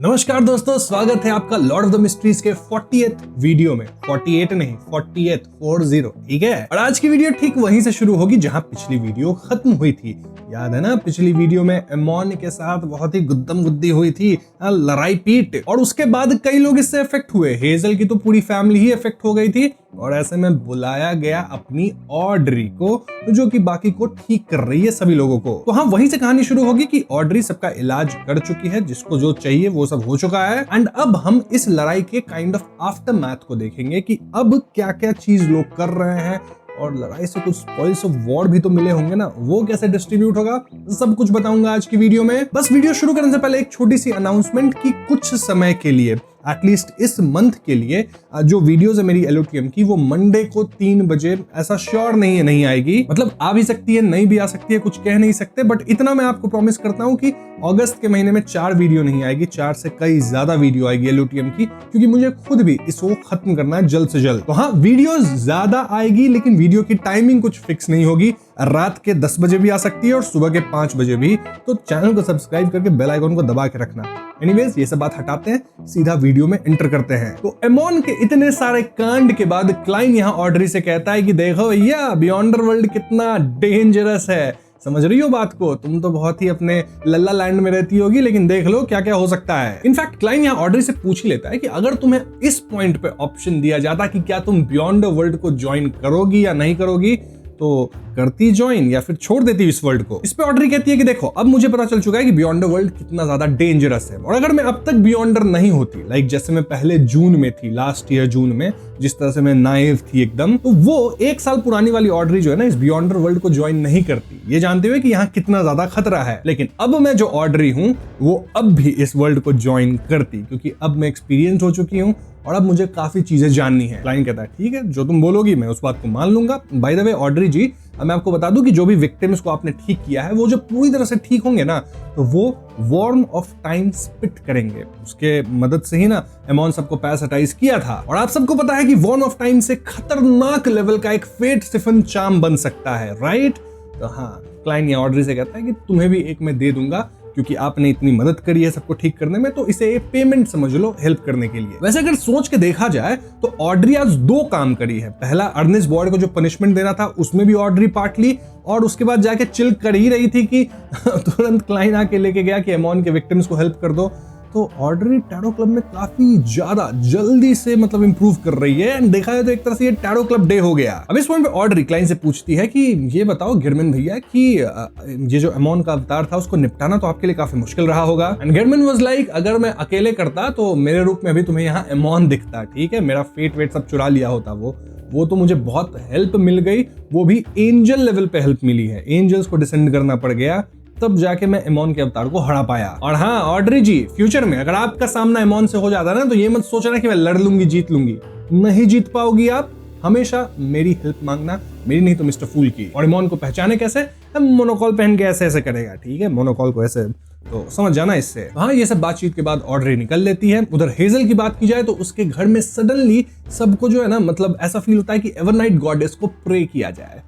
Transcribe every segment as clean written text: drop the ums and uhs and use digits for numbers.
नमस्कार दोस्तों, स्वागत है आपका लॉर्ड ऑफ द मिस्ट्रीज के 40th वीडियो में। 48 नहीं, 40th 40, ठीक है। और आज की वीडियो ठीक वहीं से शुरू होगी जहां पिछली वीडियो खत्म हुई थी। याद है ना, पिछली वीडियो में एमोन के साथ बहुत ही गुद्दम गुद्दी हुई थी, लड़ाई पीट, और उसके बाद कई लोग इससे इफेक्ट हुए। हेजल की तो पूरी फैमिली ही इफेक्ट हो गई थी, और ऐसे में बुलाया गया अपनी ऑड्री को, जो कि बाकी को ठीक कर रही है सभी लोगों को। तो हाँ, वहीं से कहानी शुरू होगी कि ऑड्री सबका इलाज कर चुकी है, जिसको जो चाहिए वो सब हो चुका है। एंड अब हम इस लड़ाई के काइंड ऑफ आफ्टर मैथ को देखेंगे कि अब क्या क्या चीज लोग कर रहे हैं, और लड़ाई से कुछ स्पॉइल्स ऑफ वॉर भी तो मिले होंगे ना, वो कैसे डिस्ट्रीब्यूट होगा, सब कुछ बताऊंगा आज की वीडियो में। बस वीडियो शुरू करने से पहले एक छोटी सी अनाउंसमेंट कि कुछ समय के लिए, एटलीस्ट इस मंथ के लिए, जो वीडियोस है मेरी LOTM की, वो मंडे को 3 बजे, ऐसा श्योर नहीं है नहीं आएगी। मतलब आ भी सकती है, नहीं भी आ सकती है, कुछ कह नहीं सकते, बट इतना मैं आपको प्रॉमिस करता हूं कि अगस्त के महीने में 4 वीडियो नहीं आएगी, 4 से कई ज्यादा वीडियो आएगी LOTM की, क्योंकि मुझे खुद भी इसको खत्म करना है जल्द से जल्द। तो हाँ, वीडियो ज्यादा आएगी, लेकिन वीडियो की टाइमिंग कुछ फिक्स नहीं होगी। रात के 10 बजे भी आ सकती है और सुबह के 5 बजे भी। तो चैनल को सब्सक्राइब करके बेल आइकन को दबा के रखना। एनीवेज, ये सब बात हटाते हैं, सीधा वीडियो में एंटर करते हैं। तो एमोन के इतने सारे कांड के बाद क्लाइन यहाँ ऑड्री से कहता है कि देखो भैया, बियॉन्डर वर्ल्ड कितना डेंजरस है। समझ रही हो बात को? तुम तो बहुत ही अपने लल्ला लैंड में रहती होगी, लेकिन देख लो क्या क्या हो सकता है। इनफैक्ट क्लाइन यहाँ ऑड्री से पूछ ही लेता है कि अगर तुम्हें इस पॉइंट पे ऑप्शन दिया जाता कि क्या तुम बियॉन्डर वर्ल्ड को ज्वाइन करोगी या नहीं करोगी, तो करती ज्वाइन या फिर छोड़ देती इस वर्ल्ड को। इस पे ऑड्री कहती है कि देखो, अब मुझे पता चल चुका है कि बियॉन्डर वर्ल्ड कितना ज्यादा डेंजरस है, और अगर मैं अब तक बियॉन्डर नहीं होती, लाइक जैसे मैं पहले जून में थी, लास्ट ईयर जून में, जिस तरह से मैं नाइव थी एकदम, तो वो 1 साल पुरानी वाली ऑड्री जो है ना, इस बियॉन्डर वर्ल्ड को ज्वाइन नहीं करती, ये जानते हुए कि यहाँ कितना ज्यादा खतरा है। लेकिन अब मैं जो ऑड्री हूँ, वो अब भी इस वर्ल्ड को ज्वाइन करती, क्योंकि अब मैं एक्सपीरियंस हो चुकी हूँ और अब मुझे काफी चीजें जाननी है। क्लाइन कहता है ठीक है, जो तुम बोलोगी मैं उस बात को मान लूंगा। बाय द वे ऑड्री जी, मैं आपको बता दूं कि जो भी विक्टिम्स को आपने ठीक किया है, वो जो पूरी तरह से ठीक होंगे ना, तो वो वॉर्म ऑफ टाइम स्पिट करेंगे। उसके मदद से ही ना एमोन सबको पैरासाइटाइज किया था, और आप सबको पता है कि वॉर्म ऑफ टाइम से खतरनाक लेवल का एक फेट सिफन चार्म बन सकता है, राइट? तो हाँ, क्लाइन या ऑड्री से कहता है कि तुम्हें भी एक मैं दे दूंगा, क्योंकि आपने इतनी मदद करी है सबको ठीक करने में, तो इसे पेमेंट समझ लो हेल्प करने के लिए। वैसे अगर सोच के देखा जाए तो ऑड्री आज 2 काम करी है। पहला, अर्नेस्ट बॉयड को जो पनिशमेंट देना था उसमें भी ऑड्री पार्ट ली, और उसके बाद जाके चिल कर ही रही थी कि तुरंत क्लाइन आके लेके गया कि एमोन के विक्टिम्स को हेल्प कर दो। तो ऑड्री टैरो क्लब में काफी ज्यादा जल्दी से मतलब इंप्रूव कर रही है, एंड देखा है तो एक तरह से ये टैरो क्लब डे हो गया। अब इस पॉइंट पे ऑड्री क्लाइन से पूछती है कि ये बताओ गिरमिन भैया कि ये जो एमोन का अवतार था उसको निपटाना तो आपके लिए काफी मुश्किल रहा होगा। एंड गिरमिन वाज लाइक, अगर मैं अकेले करता तो मेरे रूप में भी तुम्हें यहाँ एमोन दिखता, ठीक है, मेरा फेट वेट सब चुरा लिया होता। वो तो मुझे बहुत हेल्प मिल गई, वो भी एंजल लेवल पे हेल्प मिली है, एंजल्स को डिसेंड करना पड़ गया, तब जाके मैं एमोन के अवतार को हरा पाया। और हाँ ऑड्री जी, फ्यूचर में अगर आपका सामना एमोन से हो जाता ना, तो ये मत सोचना कि मैं लड़ लूंगी जीत लूंगी, नहीं जीत पाओगी आप। हमेशा मेरी हेल्प मांगना, मेरी नहीं तो मिस्टर फूल की। और एमोन को पहचाने कैसे? मोनोकॉल पहन के ऐसे ऐसे करेगा, ठीक है, मोनोकॉल को ऐसे, तो समझ जाना इससे। हाँ, ये सब बातचीत के बाद ऑड्री निकल लेती है। उधर हेजल की बात की जाए तो उसके घर में सडनली सबको जो है ना, मतलब ऐसा फील होता है कि एवरनाइट गॉडेस को प्रे किया जाए।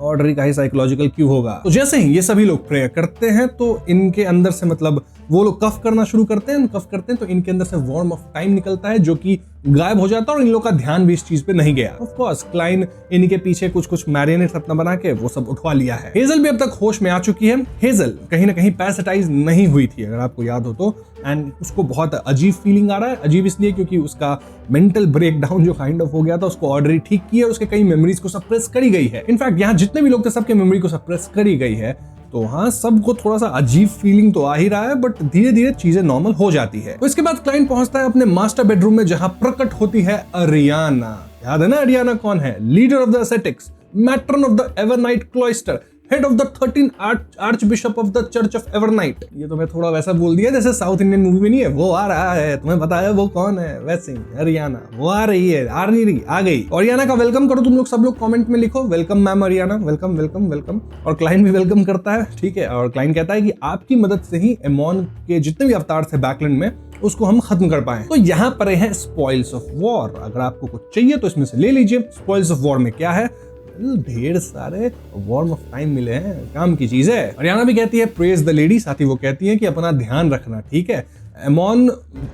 ऑड्री का ही साइकोलॉजिकल क्यों होगा? तो जैसे ही ये सभी लोग प्रेयर करते हैं, तो इनके अंदर से, मतलब वो लोग कफ करना शुरू करते हैं, कफ करते हैं तो इनके अंदर से वॉर्म ऑफ टाइम निकलता है, जो कि गायब हो जाता है, और इन लोग का ध्यान भी इस चीज पे नहीं गया। ऑफ कोर्स क्लाइन इनके पीछे कुछ मैरियोनेट्स अपना बना के वो सब उठवा लिया है। हेजल भी अब तक होश में आ चुकी है। हेजल कहीं ना कहीं पैरासाइटाइज नहीं हुई थी, अगर आपको याद हो तो, एंड उसको बहुत अजीब फीलिंग आ रहा है। अजीब इसलिए क्योंकि उसका मेंटल ब्रेकडाउन जो काइंड ऑफ हो गया था, उसको ऑड्री ठीक की है, और उसके कई मेमोरीज को सप्रेस करी गई है। इनफैक्ट यहाँ जितने भी लोग थे सबके मेमोरी को सप्रेस करी गई है। तो हाँ, सबको थोड़ा सा अजीब फीलिंग तो आ ही रहा है, बट धीरे धीरे चीजें नॉर्मल हो जाती है। तो इसके बाद क्लाइन पहुंचता है अपने मास्टर बेडरूम में, जहां प्रकट होती है अरियाना। याद है ना अरियाना कौन है? Leader of the ascetics, matron of the Evernight cloister, head of the 13 arch bishop of the church of Evernight. ये तो मैं थोड़ा वैसा बोल दिया जैसे साउथ इंडियन मूवी में नहीं है, वो आ रहा है, तुम्हें पता है वो कौन है, वैसे अरियाना वो आ रही है, आ नहीं रही, आ गई। और अरियाना का वेलकम करो तुम लोग, सब लोग कमेंट में लिखो welcome ma'am Ariana, welcome welcome welcome. और क्लाइन भी वेलकम करता है, ठीक है। और क्लाइन कहता है कि आपकी मदद से ही एमोन के जितने भी अवतार थे बैकलैंड में, उसको हम खत्म कर पाए। तो यहाँ पर है स्पॉइल्स ऑफ वॉर, अगर आपको कुछ चाहिए तो इसमें से ले लीजिए। स्पॉइल्स ऑफ वॉर में क्या है? ढेर सारे वॉर्म ऑफ टाइम मिले हैं, काम की चीज है। अरियाना भी कहती है प्रेज द लेडी, साथ ही वो कहती है कि अपना ध्यान रखना, ठीक है। एमॉन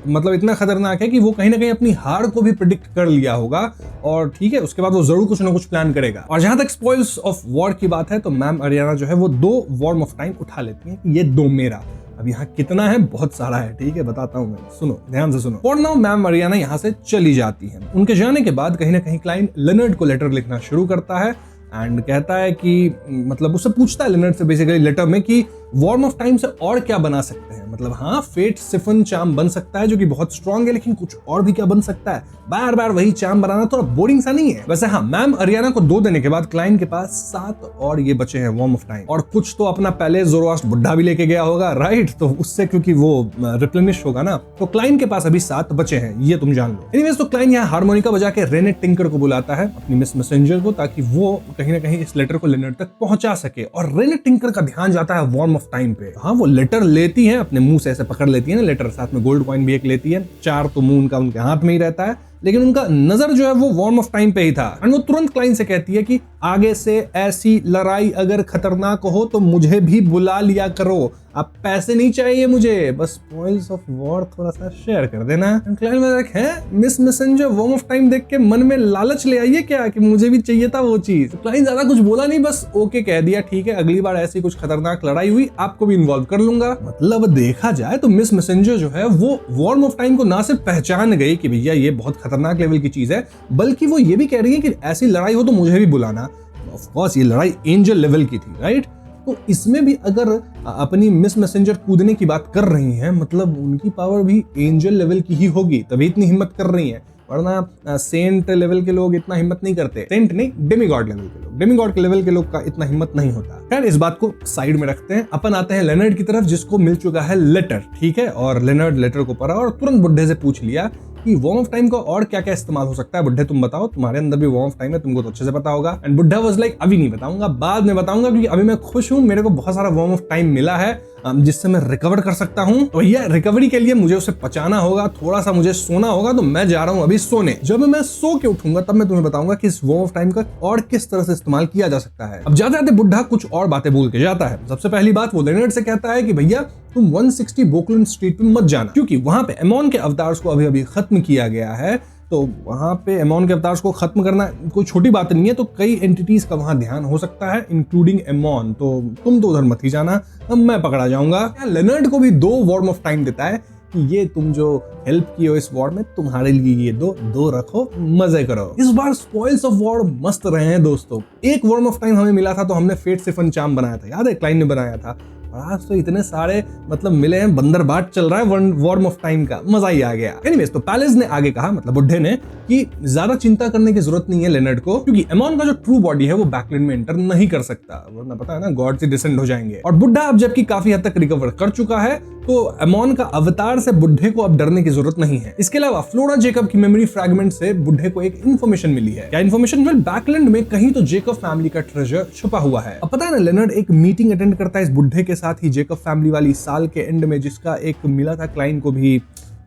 मतलब इतना खतरनाक है कि वो कहीं ना कहीं अपनी हार को भी प्रिडिक्ट कर लिया होगा और ठीक है उसके बाद वो जरूर कुछ ना कुछ प्लान करेगा। और जहां तक स्पॉइल्स ऑफ वॉर की बात है तो मैम अरियाना जो है वो 2 वॉर्म ऑफ टाइम उठा लेती है कि ये 2 मेरा। अब यहाँ कितना है, बहुत सारा है, ठीक है बताता हूँ मैं, सुनो ध्यान से सुनो। फॉर नाउ मैम अरियाना यहाँ से चली जाती है। उनके जाने के बाद कहीं ना कहीं क्लाइंट लेनर्ड को लेटर लिखना शुरू करता है एंड कहता है कि मतलब उससे पूछता है लेनर्ड से बेसिकली लेटर में कि वॉर्म ऑफ टाइम से और क्या बना सकते हैं। मतलब हाँ फेट सिफन चार्म बन सकता है जो कि बहुत स्ट्रांग है, लेकिन कुछ और भी क्या बन सकता है, बार बार वही चार्म बनाना थोड़ा बोरिंग सा नहीं है। वैसे हाँ मैम अरियाना को 2 देने के बाद क्लाइंट के पास 7 और ये बचे हैं वॉर्म ऑफ टाइम, और कुछ तो अपना पहले ज़ोरोआस्ट्र बुड्ढा भी लेके गया होगा राइट, तो उससे क्योंकि वो रिप्लेनिश होगा ना, तो क्लाइंट के पास अभी 7 बचे हैं, ये तुम जान लो। एनीवेज तो क्लाइंट यहाँ हारमोनिका बजा के रेनेट टिंकर को बुलाता है अपनी मिस मैसेंजर को, ताकि वो कहीं ना कहीं इस लेटर को लेनर्ड तक पहुंचा सके। और रेनेट टिंकर का ध्यान जाता है वॉर्म ऑफ टाइम पे। हाँ वो लेटर लेती है, अपने मुंह से ऐसे पकड़ लेती है ना लेटर, साथ में गोल्ड कॉइन भी एक लेती है, 4 तो मुंह उनका उनके हाथ में ही रहता है, लेकिन उनका नजर जो है वो वॉर्म ऑफ टाइम पे ही था। एंड वो तुरंत क्लाइंट से कहती है कि आगे से ऐसी लड़ाई अगर खतरनाक हो तो मुझे भी बुला लिया करो, आप पैसे नहीं चाहिए मुझे, बस स्पॉइल्स ऑफ वॉर थोड़ा सा शेयर कर देना। क्लाइंट में देख है miss messenger worm of time देख के मन में लालच ले आई है क्या कि मुझे भी चाहिए था वो चीज। क्लाइंट ज्यादा कुछ बोला नहीं, बस ओके कह दिया, ठीक है अगली बार ऐसी कुछ खतरनाक लड़ाई हुई आपको भी इन्वॉल्व कर लूंगा। मतलब देखा जाए तो मिस मैसेंजर जो है वो वॉर्म ऑफ टाइम को ना सिर्फ पहचान गई कि भैया ये बहुत खतरनाक लेवल की चीज है, बल्कि वो ये भी कह रही है कि ऐसी लड़ाई हो तो मुझे भी बुलाना। ऑफ कोर्स ये लड़ाई एंजल लेवल की थी राइट, तो इसमें भी अगर अपनी मिस मैसेंजर कूदने की बात कर रही हैं, मतलब उनकी पावर भी एंजल लेवल की ही होगी, तभी इतनी हिम्मत कर रही हैं, वरना सेंट लेवल के लोग इतना हिम्मत नहीं करते। सेंट नहीं, डेमीगॉड लेवल के लोग, डेमीगॉड के लेवल के लोग का इतना हिम्मत नहीं होता। खैर इस बात को साइड में रखते हैं, अपन आते हैं लेनर्ड की तरफ जिसको मिल चुका है लेटर, ठीक है। और लेनर्ड लेटर को पढ़ा और तुरंत बुड्ढे से पूछ लिया कि वॉर्म ऑफ टाइम का और क्या क्या इस्तेमाल हो सकता है। बुड्ढे तुम बताओ, तुम्हारे अंदर भी वॉर्म ऑफ टाइम है, तुमको तो अच्छे से पता होगा। एंड बुड्ढा वाज लाइक अभी नहीं बताऊंगा, बाद में बताऊंगा, क्योंकि अभी मैं खुश हूं, मेरे को बहुत सारा वॉर्म ऑफ टाइम मिला है जिससे मैं रिकवर कर सकता हूं। तो भैया रिकवरी के लिए मुझे उसे पचाना होगा, थोड़ा सा मुझे सोना होगा, तो मैं जा रहा हूं अभी सोने। जब मैं सो के उठूंगा तब मैं तुम्हें बताऊंगा कि इस वॉर्म ऑफ टाइम का और किस तरह से इस्तेमाल किया जा सकता है। अब जाते जाते बुड्ढा कुछ और बातें भूल के जाता है। सबसे पहली बात वो लेनर्ड से कहता है कि भैया तुम 160 बोकलैंड स्ट्रीट पे मत जाना, क्योंकि वहां पे एमॉन के अवतार्स को अभी अभी खत्म किया गया है। तो वहां पे एमॉन के अवतार्स को खत्म करना कोई छोटी बात नहीं है, तो कई एंटिटीज का वहां ध्यान हो सकता है इंक्लूडिंग एमॉन, तो तुम तो उधर मत ही जाना, अब मैं पकड़ा जाऊंगा। लेनर्ड को भी 2 वॉर्म ऑफ टाइम देता है कि ये तुम जो हेल्प की हो इस वॉर में, तुम्हारे लिए ये दो रखो, मजे करो। इस बार स्पॉइल्स ऑफ वॉर मस्त रहे हैं दोस्तों। 1 वॉर्म ऑफ टाइम हमें मिला था तो हमने फेट सिफन चार्म बनाया था, याद है क्लाइंट ने बनाया था। आज तो इतने सारे मतलब मिले हैं, बंदर बाट चल रहा है वॉर्म ऑफ टाइम का, मजा ही आ गया। एनीवेज तो पैलेस ने आगे कहा, मतलब बुड्ढे ने, कि ज्यादा चिंता करने की जरूरत नहीं है लेनर्ड को, क्योंकि एमॉन का जो ट्रू बॉडी है वो बैकलैंड में एंटर नहीं कर सकता, वरना पता है ना गॉड से डिसेंड हो जाएंगे। और बुड्ढा अब जबकि काफी हद तक रिकवर कर चुका है, तो एमॉन का अवतार से बुड्ढे को अब डरने की जरूरत नहीं है। इसके अलावा फ्लोरा जेकब की मेमोरी फ्रैगमेंट से बुड्ढे को एक इन्फॉर्मेशन मिली है। क्या इन्फॉर्मेशन? वेल बैकलैंड में कहीं तो जेकब फैमिली का ट्रेजर छुपा हुआ है। अब पता है ना लेनर्ड एक मीटिंग अटेंड करता है इस बुड्ढे के साथ ही जेकब फैमिली वाली साल के एंड में, जिसका एक मिला था क्लाइंट को भी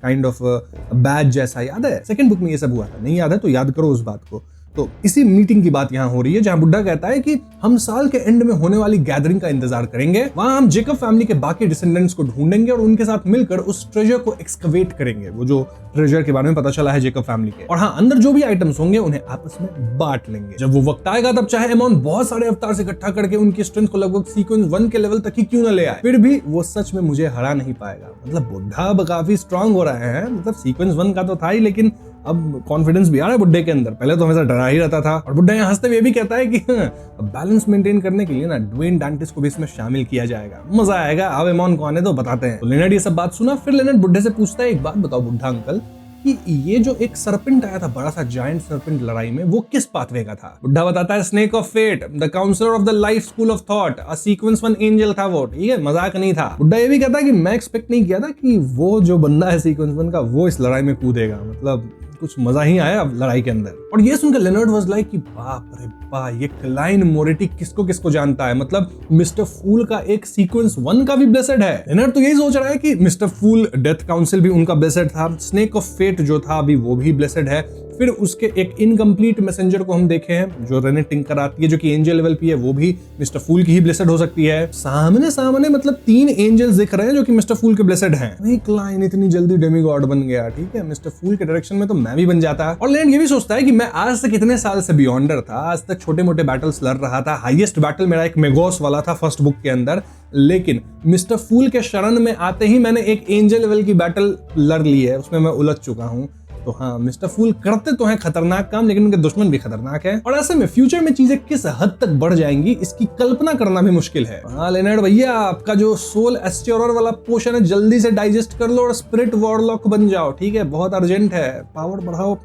काइंड ऑफ बैज जैसा, याद है? सेकंड बुक में ये सब हुआ था, नहीं याद है तो याद करो उस बात को। तो इसी मीटिंग की बात यहाँ हो रही है जहां बुड्ढा कहता है कि हम साल के एंड में होने वाली गैदरिंग का इंतजार करेंगे, वहां हम जेकब फैमिली के बाकी डिसेंडेंट्स को ढूंढेंगे और उनके साथ मिलकर उस ट्रेजर को एक्सकवेट करेंगे, वो जो ट्रेजर के बारे में पता चला है जेकब फैमिली के। और हाँ, अंदर जो भी आइटम्स होंगे उन्हें आपस में बांट लेंगे। जब वो वक्त आएगा तब चाहे एमॉन बहुत सारे अवतार से इकट्ठा करके उनकी स्ट्रेंथ को लगभग सीक्वेंस 1 के लेवल तक ही क्यों न ले आए, फिर भी वो सच में मुझे हरा नहीं पाएगा। मतलब बुड्ढा अब काफी स्ट्रांग हो रहा है, मतलब सीक्वेंस 1 का तो था ही, लेकिन अब कॉन्फिडेंस भी आ रहा है बुड्ढे के अंदर, पहले तो हमेशा डरा ही रहता था। और बुड्ढा यहाँ हंसते हुए भी कहता है कि बैलेंस मेंटेन करने के लिए ना ड्वेन डांटिस को भी इसमें शामिल किया जाएगा, मजा आएगा। अब एमॉन को आने दो, बताते हैं। तो लेनर्ड ये सब बात सुना, फिर लेनर्ड बुड्ढे से पूछता है, एक बात बताओ बुड्ढा अंकल, कि ये जो एक सरपेंट आया था, बड़ा सा जायंट सरपेंट लड़ाई में, वो किस पाथवे का था? बुड्ढा बताता है snake of fate, the counselor of the life school of thought, a sequence 1 angel था वो, ठीक है, मजाक नहीं था। बुड्ढा ये भी कहता है कि मैं एक्सपेक्ट नहीं किया था कि वो जो बंदा है सीक्वेंस 1 का वो इस लड़ाई में कूदेगा, मतलब कुछ मजा ही आया लड़ाई के अंदर। और ये सुनकर लेनर्ड वाज लाइक कि बाप रे बाप, ये क्लाइन मोरेटी किसको किसको जानता है, मतलब मिस्टर फूल का एक सीक्वेंस 1 का भी ब्लेसेड है। लेनर्ड तो यही सोच रहा है कि मिस्टर फूल डेथ काउंसिल भी उनका ब्लेसेड था, स्नेक ऑफ फेट जो था अभी वो भी ब्लेसेड है, फिर उसके एक इनकम्प्लीट मैसेंजर को हम देखे हैं जो रेने टिंकर आती है, जो कि एंजल लेवल पे है, वो भी मिस्टर फूल की ही ब्लेसेड हो सकती है। सामने सामने मतलब 3 एंजल्स दिख रहे हैं जो कि मिस्टर फूल के ब्लेसेड हैं। नहीं, क्लाइन इतनी जल्दी डेमीगॉड बन गया, ठीक है, मिस्टर फूल के डायरेक्शन में तो मैं भी बन जाता। और लैंड ये भी सोचता है कि मैं आज तक इतने साल से बियॉन्डर था, आज तक छोटे मोटे बैटल्स लड़ रहा था, हाईएस्ट बैटल मेरा एक मेगोस वाला था फर्स्ट बुक के अंदर, लेकिन मिस्टर फूल के शरण में आते ही मैंने एक एंजल लेवल की बैटल लड़ ली है, उसमें मैं उलझ चुका हूं। तो हाँ, मिस्टर फूल करते तो हैं खतरनाक काम, लेकिन उनके दुश्मन भी खतरनाक है। और ऐसे में फ्यूचर में चीजें किस हद तक बढ़ जाएंगी इसकी कल्पना करना भी मुश्किल है। हाँ लेनर्ड भैया, आपका जो सोल एस्ट्योरर वाला पोशन है जल्दी से डाइजेस्ट कर लो और स्पिरिट वॉरलॉक बन जाओ, ठीक है, बहुत अर्जेंट है, पावर बढ़ाओ,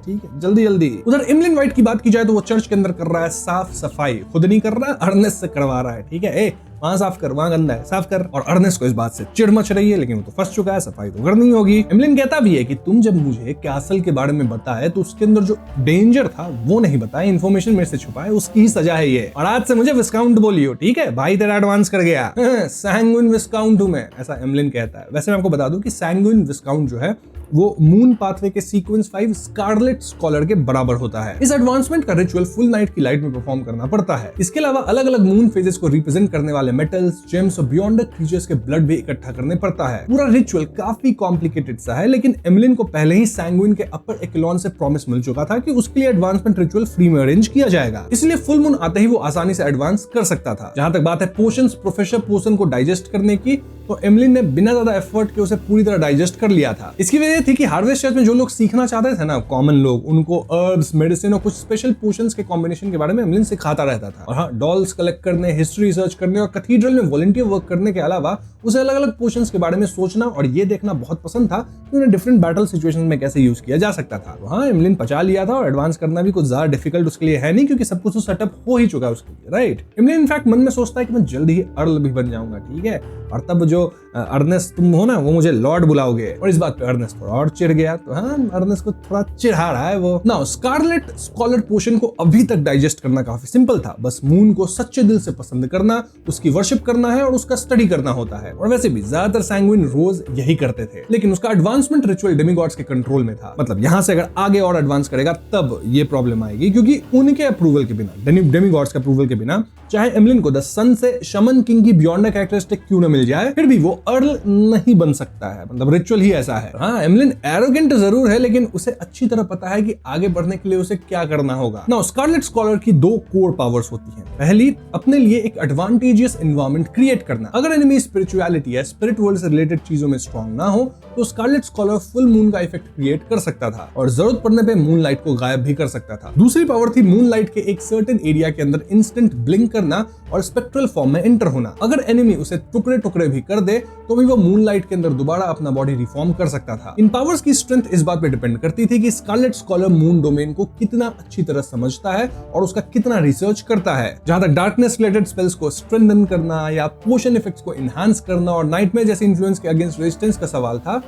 ठीक है, जल्दी जल्दी। उधर इमलिन वाइट की बात की जाए तो वो चर्च के अंदर कर रहा है साफ सफाई, खुद नहीं कर रहा है, अर्नेस्ट से करवा रहा है, ठीक है, ए वहां साफ कर, वहां गंदा है, साफ कर। और अर्नेस्ट को इस बात से चिढ़ मच रही है, लेकिन वो तो फंस चुका है, सफाई तो करनी होगी। इमलिन कहता भी है कि तुम जब मुझे कैसल के बारे में बताए तो उसके अंदर जो डेंजर था वो नहीं बताया, इन्फॉर्मेशन मेरे से छुपाए, उसकी ही सजा है ये। और आज से मुझे विस्काउंट बोलियो, ठीक है भाई, तेरा एडवांस कर गया, सैंगुइन विस्काउंट हूं मैं, ऐसा इमलिन कहता है। वैसे मैं आपको बता दूं कि सैंगुइन विस्काउंट जो है वो मून पाथवे के सीक्वेंस 5 स्कारलेट स्कॉलर के बराबर होता है। इस एडवांसमेंट का रिचुअल फुल नाइट की लाइट में परफॉर्म करना पड़ता है। इसके अलावा अलग अलग मून फेजेस को रिप्रेजेंट करने वाले मेटल्स, जेम्स और बियॉन्ड क्रीचर्स के ब्लड भी इकट्ठा करने पड़ता है। पूरा रिचुअल काफी कॉम्प्लिकेटेड सा है, लेकिन एमलिन को पहले ही सैंगुइन के अपर एक्लॉन से प्रॉमिस मिल चुका था कि उसके लिए एडवांसमेंट रिचुअल फ्री में अरेंज किया जाएगा, इसलिए फुल मून आते ही वो आसानी से एडवांस कर सकता था। जहां तक बात है पोशंस प्रोफेसर पोशन को डाइजेस्ट करने की, तो एमलिन ने बिना ज्यादा एफर्ट के उसे पूरी तरह डाइजेस्ट कर लिया था। इसकी वजह थी कि हार्वेस्ट चर्च में जो लोग सीखना चाहते थे ना, कॉमन लोग, उनको हर्ब्स, मेडिसिन और कुछ स्पेशल पोशंस के कॉम्बिनेशन के बारे में एमलिन सिखाता रहता था। और हाँ, डॉल्स कलेक्ट करने, हिस्ट्री रिसर्च करने और कैथीड्रल में वॉलंटियर वर्क करने के अलावा उसे अलग अलग पोशंस के बारे में सोचना और ये देखना बहुत पसंद था कि उन्हें डिफरेंट बैटल सिचुएशन में कैसे यूज किया जा सकता था। तो हाँ, एमलिन पचा लिया था और एडवांस करना भी कुछ ज्यादा डिफिकल्ट उसके लिए है नहीं, क्योंकि सब कुछ सेटअप हो ही चुका है उसके लिए, राइट। एमलिन इनफैक्ट मन में सोचता है कि मैं जल्द ही अर्ल भी बन जाऊंगा, ठीक है, और तब जो अर्नेस्ट तुम हो ना, वो मुझे लॉर्ड बुलाओगे। और इस बात पे अर्नेस्ट थोड़ा और चिढ़ गया। तो हाँ, अर्नेस्ट को थोड़ा चिढ़ा रहा है वो। नाउ स्कारलेट स्कॉलर पोशन को अभी तक डाइजेस्ट करना काफी सिंपल था, बस मून को सच्चे दिल से पसंद करना, उसकी वर्शिप करना है और उसका स्टडी करना होता है। और वैसे भी ज्यादातर सैंगुइन रोज यही करते थे, लेकिन उसका एडवांसमेंट रिचुअल डेमिगॉड्स के कंट्रोल में था। मतलब यहाँ से अगर आगे और एडवांस करेगा तब ये प्रॉब्लम आएगी, क्योंकि उनके अप्रूवल के बिना, डेमिगॉड्स के अप्रूवल के बिना, चाहे एमलिन को द सन से शमन किंग की बियॉन्ड कैरेक्टरिस्टिक क्यों न मिल जाए, फिर भी वो अर्ल नहीं बन सकता है। मतलब रिचुअल ही ऐसा है। हाँ, एमलिन एरोगेंट जरूर है, लेकिन उसे अच्छी तरह पता है कि आगे बढ़ने के लिए उसे क्या करना होगा। नाउ स्कारलेट स्कॉलर की 2 कोर पावर्स होती हैं। पहली, अपने लिए एक एडवांटेजियस एनवायरनमेंट क्रिएट करना। अगर एनिमी स्पिरिचुअलिटी या स्पिरिट वर्ल्ड से रिलेटेड चीजों में स्ट्रॉन्ग ना हो तो स्कारलेट स्कॉलर फुल मून का इफेक्ट क्रिएट कर सकता था और जरूरत पड़ने पे मून लाइट को गायब भी कर सकता था। दूसरी पावर थी मून लाइट के एक सर्टेन एरिया के अंदर इंस्टेंट ब्लिंक करना और स्पेक्ट्रल फॉर्म में एंटर होना। अगर एनिमी उसे टुकड़े टुकड़े भी कर दे तो भी वो मून लाइट के अंदर दोबारा अपना बॉडी रिफॉर्म कर सकता था। इन पावर्स की स्ट्रेंथ इस बात पे डिपेंड करती थी कि स्कारलेट स्कॉलर मून डोमेन को कितना अच्छी तरह समझता है और उसका कितना रिसर्च करता है। जहां तक डार्कनेस रिलेटेड स्पेल्स को स्ट्रेंथन करना या पोशन इफेक्ट्स को एनहांस करना और नाइटमेयर जैसे इन्फ्लुएंस के अगेंस्ट रेजिस्टेंस का सवाल था,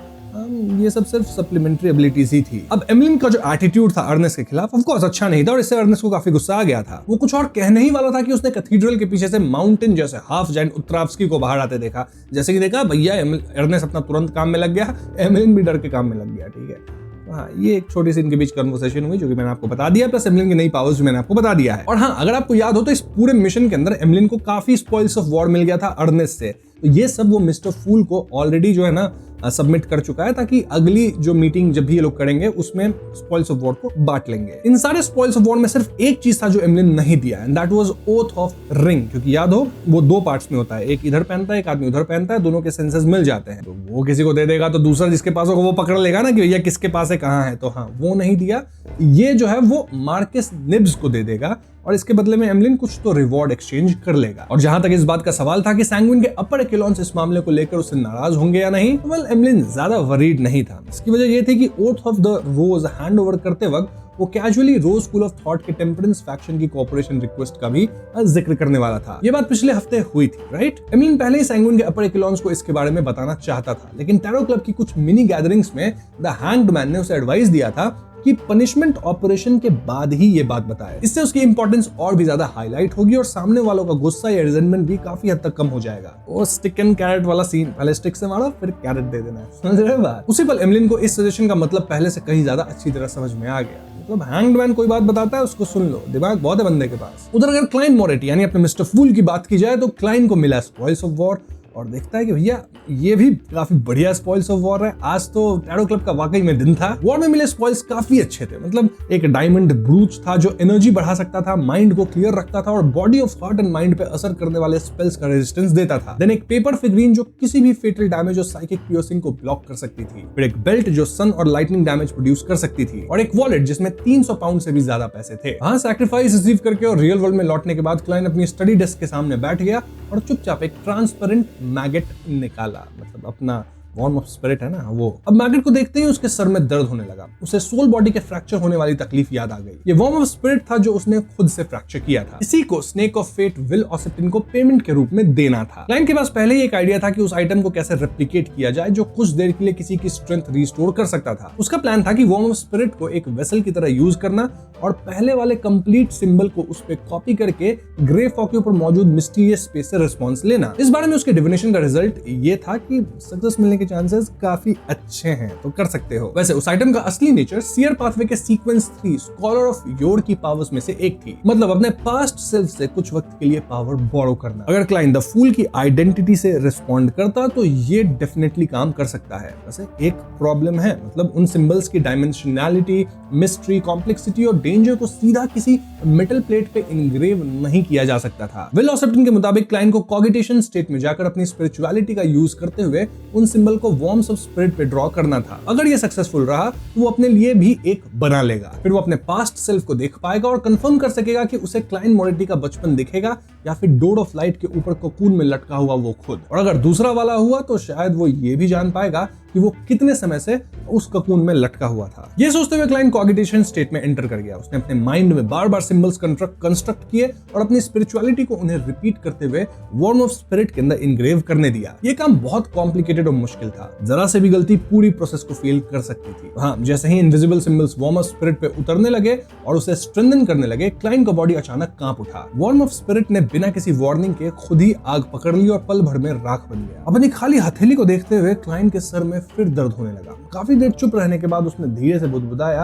ये सब सिर्फ सप्लीमेंट्री एबिलिटीज ही थी। अब एमलिन का जो एटीट्यूड था अर्नेस्ट के खिलाफ ऑफ कोर्स अच्छा नहीं था और इससे अर्नेस्ट को काफी गुस्सा आ गया था। वो कुछ और कहने ही वाला था कि उसने कैथीड्रल के पीछे से माउंटेन जैसे हाफ जायंट उत्तरावस्की को बाहर आते देखा। जैसे कि देखा भैया, अर्नेस्ट अपना तुरंत काम में लग गया, एमलिन भी डर के काम में लग गया, ठीक है। हाँ, ये एक छोटी सी इनके बीच कन्वर्सेशन हुई जो कि मैंने आपको बता दिया, प्लस एमलिन की नई पावर्स मैंने आपको बता दिया है। और हाँ, अगर आपको याद हो तो इस पूरे मिशन के अंदर एमलिन को काफी स्पॉइल्स ऑफ वॉर मिल गया था अर्नेस्ट से। तो ये सब वो मिस्टर फूल को ऑलरेडी जो है ना सबमिट कर चुका है, ताकि अगली जो मीटिंग जब भी ये लोग करेंगे उसमें स्पॉइल्स ऑफ वॉर को बांट लेंगे। इन सारे स्पॉइल्स ऑफ वॉर में सिर्फ एक चीज था जो एमलिन नहीं दिया, and that was oath of ring, क्योंकि याद हो वो 2 पार्ट्स में होता है, एक इधर पहनता है, एक आदमी उधर पहनता है, दोनों के सेंसेस मिल जाते हैं। तो वो किसी को दे देगा तो दूसरा जिसके पास होगा वो पकड़ लेगा ना कि भैया किसके पास है, कहाँ है। तो हाँ, वो नहीं दिया। ये जो है वो मार्कस निब्स को दे देगा और इसके बदले में एमलिन कुछ तो रिवॉर्ड एक्सचेंज कर लेगा। और जहां तक इस बात का सवाल था कि सैंगुइन के अपर एक्लॉन्स इस मामले को लेकर उससे नाराज होंगे या नहीं, तो एमलिन ज्यादा वरीड नहीं था। इसकी वजह यह थी कि oath of the rose hand over करते वक्त वो casually rose school of thought के टेम्परेंस फैक्शन की कोऑपरेशन रिक्वेस्ट का भी जिक्र करने वाला था। ये बात पिछले हफ्ते हुई थी, राइट। एमलिन पहले ही सैंगुइन के अपर एक्लॉन्स को इसके बारे में बताना चाहता था, लेकिन टैरो क्लब की कुछ मिनी गैदरिंग्स में द हैंग्ड मैन ने उसे एडवाइस दिया था कि पनिशमेंट ऑपरेशन के बाद ही ये बात बताए। इससे उसकी इंपॉर्टेंस और भी ज्यादा हाईलाइट होगी और सामने वालों का गुस्सा या रिजेंटमेंट भी काफी हद तक कम हो जाएगा। वो स्टिक एंड कैरेट वाला सीन, पहले स्टिक से मारो फिर कैरेट दे देना है, समझ रहे हो बात। उसी पल एमलिन को इस सजेशन का मतलब पहले से कहीं ज्यादा अच्छी तरह समझ में आ गया। मतलब हैंग्ड मैन कोई बात बताता है उसको सुन लो, दिमाग बहुत है बंदे के पास। उधर अगर क्लाइंट मोरेटी यानी अपने मिस्टर फूल की बात की जाए तो क्लाइंट को मिला स्पॉइल्स ऑफ वॉर और देखता है कि भैया ये भी काफी बढ़िया स्पॉइल्स ऑफ वॉर है। आज तो टैरो क्लब का वाकई में दिन था। वॉर में मिले स्पॉइल्स काफी अच्छे थे, मतलब एक डायमंड ब्रूच था जो एनर्जी बढ़ा सकता था, माइंड को क्लियर रखता था और body of heart and mind पे असर करने वाले स्पेल्स का रेजिस्टेंस देता था। देन एक पेपर फिगरीन जो किसी भी फेटल डैमेज और साइकिक पियर्सिंग को ब्लॉक कर सकती थी, फिर एक बेल्ट जो सन और लाइटनिंग डैमेज प्रोड्यूस कर सकती थी और एक वॉलेट जिसमें 300 पाउंड से भी ज्यादा पैसे थे। वहां सैक्रिफाइस रिसीव करके और रियल वर्ल्ड में लौटने के बाद क्लाइंट अपनी स्टडी डेस्क के सामने बैठ गया और चुपचाप एक ट्रांसपेरेंट मैगेट निकाला, मतलब अपना वॉर्म ऑफ स्पिरिट है ना वो। अब मैगेट को देखते ही उसके सर में दर्द होने लगा, उसे सोल बॉडी के फ्रैक्चर होने वाली तकलीफ याद आ गई। ये वॉर्म ऑफ स्पिरिट था जो उसने खुद से फ्रैक्चर किया था। इसी को स्नेक ऑफ फेट विल ऑसेप्टिन को पेमेंट के रूप में देना था। क्लाइंट के पास पहले ही एक आइडिया था कि उस आइटम को कैसे रेप्लिकेट किया जाए जो कुछ देर के लिए किसी की स्ट्रेंथ रिस्टोर कर सकता था। उसका प्लान था कि वॉर्म ऑफ स्पिरिट को एक वेसल की तरह यूज करना और पहले वाले कंप्लीट सिंबल को उस पर कॉपी करके ग्रे फॉग के ऊपर मौजूद मिस्टीरियस स्पेस से रिस्पॉन्स लेना। इस बारे में उसके डिविनेशन का रिजल्ट ये था कि सक्सेस मिलने के चांसेस काफी अच्छे हैं, तो कर सकते हो। वैसे उस आइटम का असली नेचर सीयर पाथवे के सीक्वेंस 3 स्कॉलर ऑफ योर की पावर्स में से एक थी, मतलब अपने पास्ट सेल्फ से कुछ वक्त के लिए पावर बोरो करना। अगर क्लाइंट द फूल की आइडेंटिटी से रिस्पॉन्ड करता तो ये डेफिनेटली काम कर सकता है। वैसे एक प्रॉब्लम है, मतलब उन सिंबल्स की डायमेंशनैलिटी, मिस्ट्री, कॉम्प्लेक्सिटी और डेंजर को सीधा किसी मेटल प्लेट पे इनग्रेव नहीं किया जा सकता था। विल ऑसेप्टिन के मुताबिक क्लाइंट को कॉगिटेशन स्टेट में जाकर अपनी स्पिरिचुअलिटी का यूज करते हुए उन सिंबल को वॉर्म्स ऑफ स्पिरिट पे ड्रॉ करना था। अगर ये सक्सेसफुल रहा तो वो अपने लिए भी एक बना लेगा, फिर वो अपने पास्ट सेल्फ को देख पाएगा और कंफर्म कर सकेगा कि उसे क्लाइंट मोरेटी का बचपन दिखेगा या फिर डोर ऑफ लाइट के ऊपर कोकून में लटका हुआ वो खुद। और अगर दूसरा वाला हुआ तो शायद वो ये भी जान पाएगा कि वो कितने समय से उस ककून में लटका हुआ था। ये सोचते हुए क्लाइंट कॉगिटेशन स्टेट में एंटर कर गया। उसने अपने माइंड में बार बार सिंबल्स कंस्ट्रक्ट किए और अपनी स्पिरिचुअलिटी को उन्हें रिपीट करते हुए वॉर्म ऑफ स्पिरिट के अंदर इनग्रेव करने दिया। ये काम बहुत कॉम्प्लिकेटेड और मुश्किल था, जरा से भी गलती पूरी प्रोसेस को फेल कर सकती थी। हाँ, जैसे ही invisible symbols warm of spirit पे उतरने लगे और उसे स्ट्रेंथन करने लगे, क्लाइंट का बॉडी अचानक कांप उठा। वॉर्म ऑफ स्पिरिट ने बिना किसी वार्निंग के खुद ही आग पकड़ ली और पल भर में राख बन गया। अपनी खाली हथेली को देखते हुए क्लाइंट के सर में फिर दर्द होने लगा। काफी देर चुप रहने के बाद उसने धीरे से बुदबुदाया,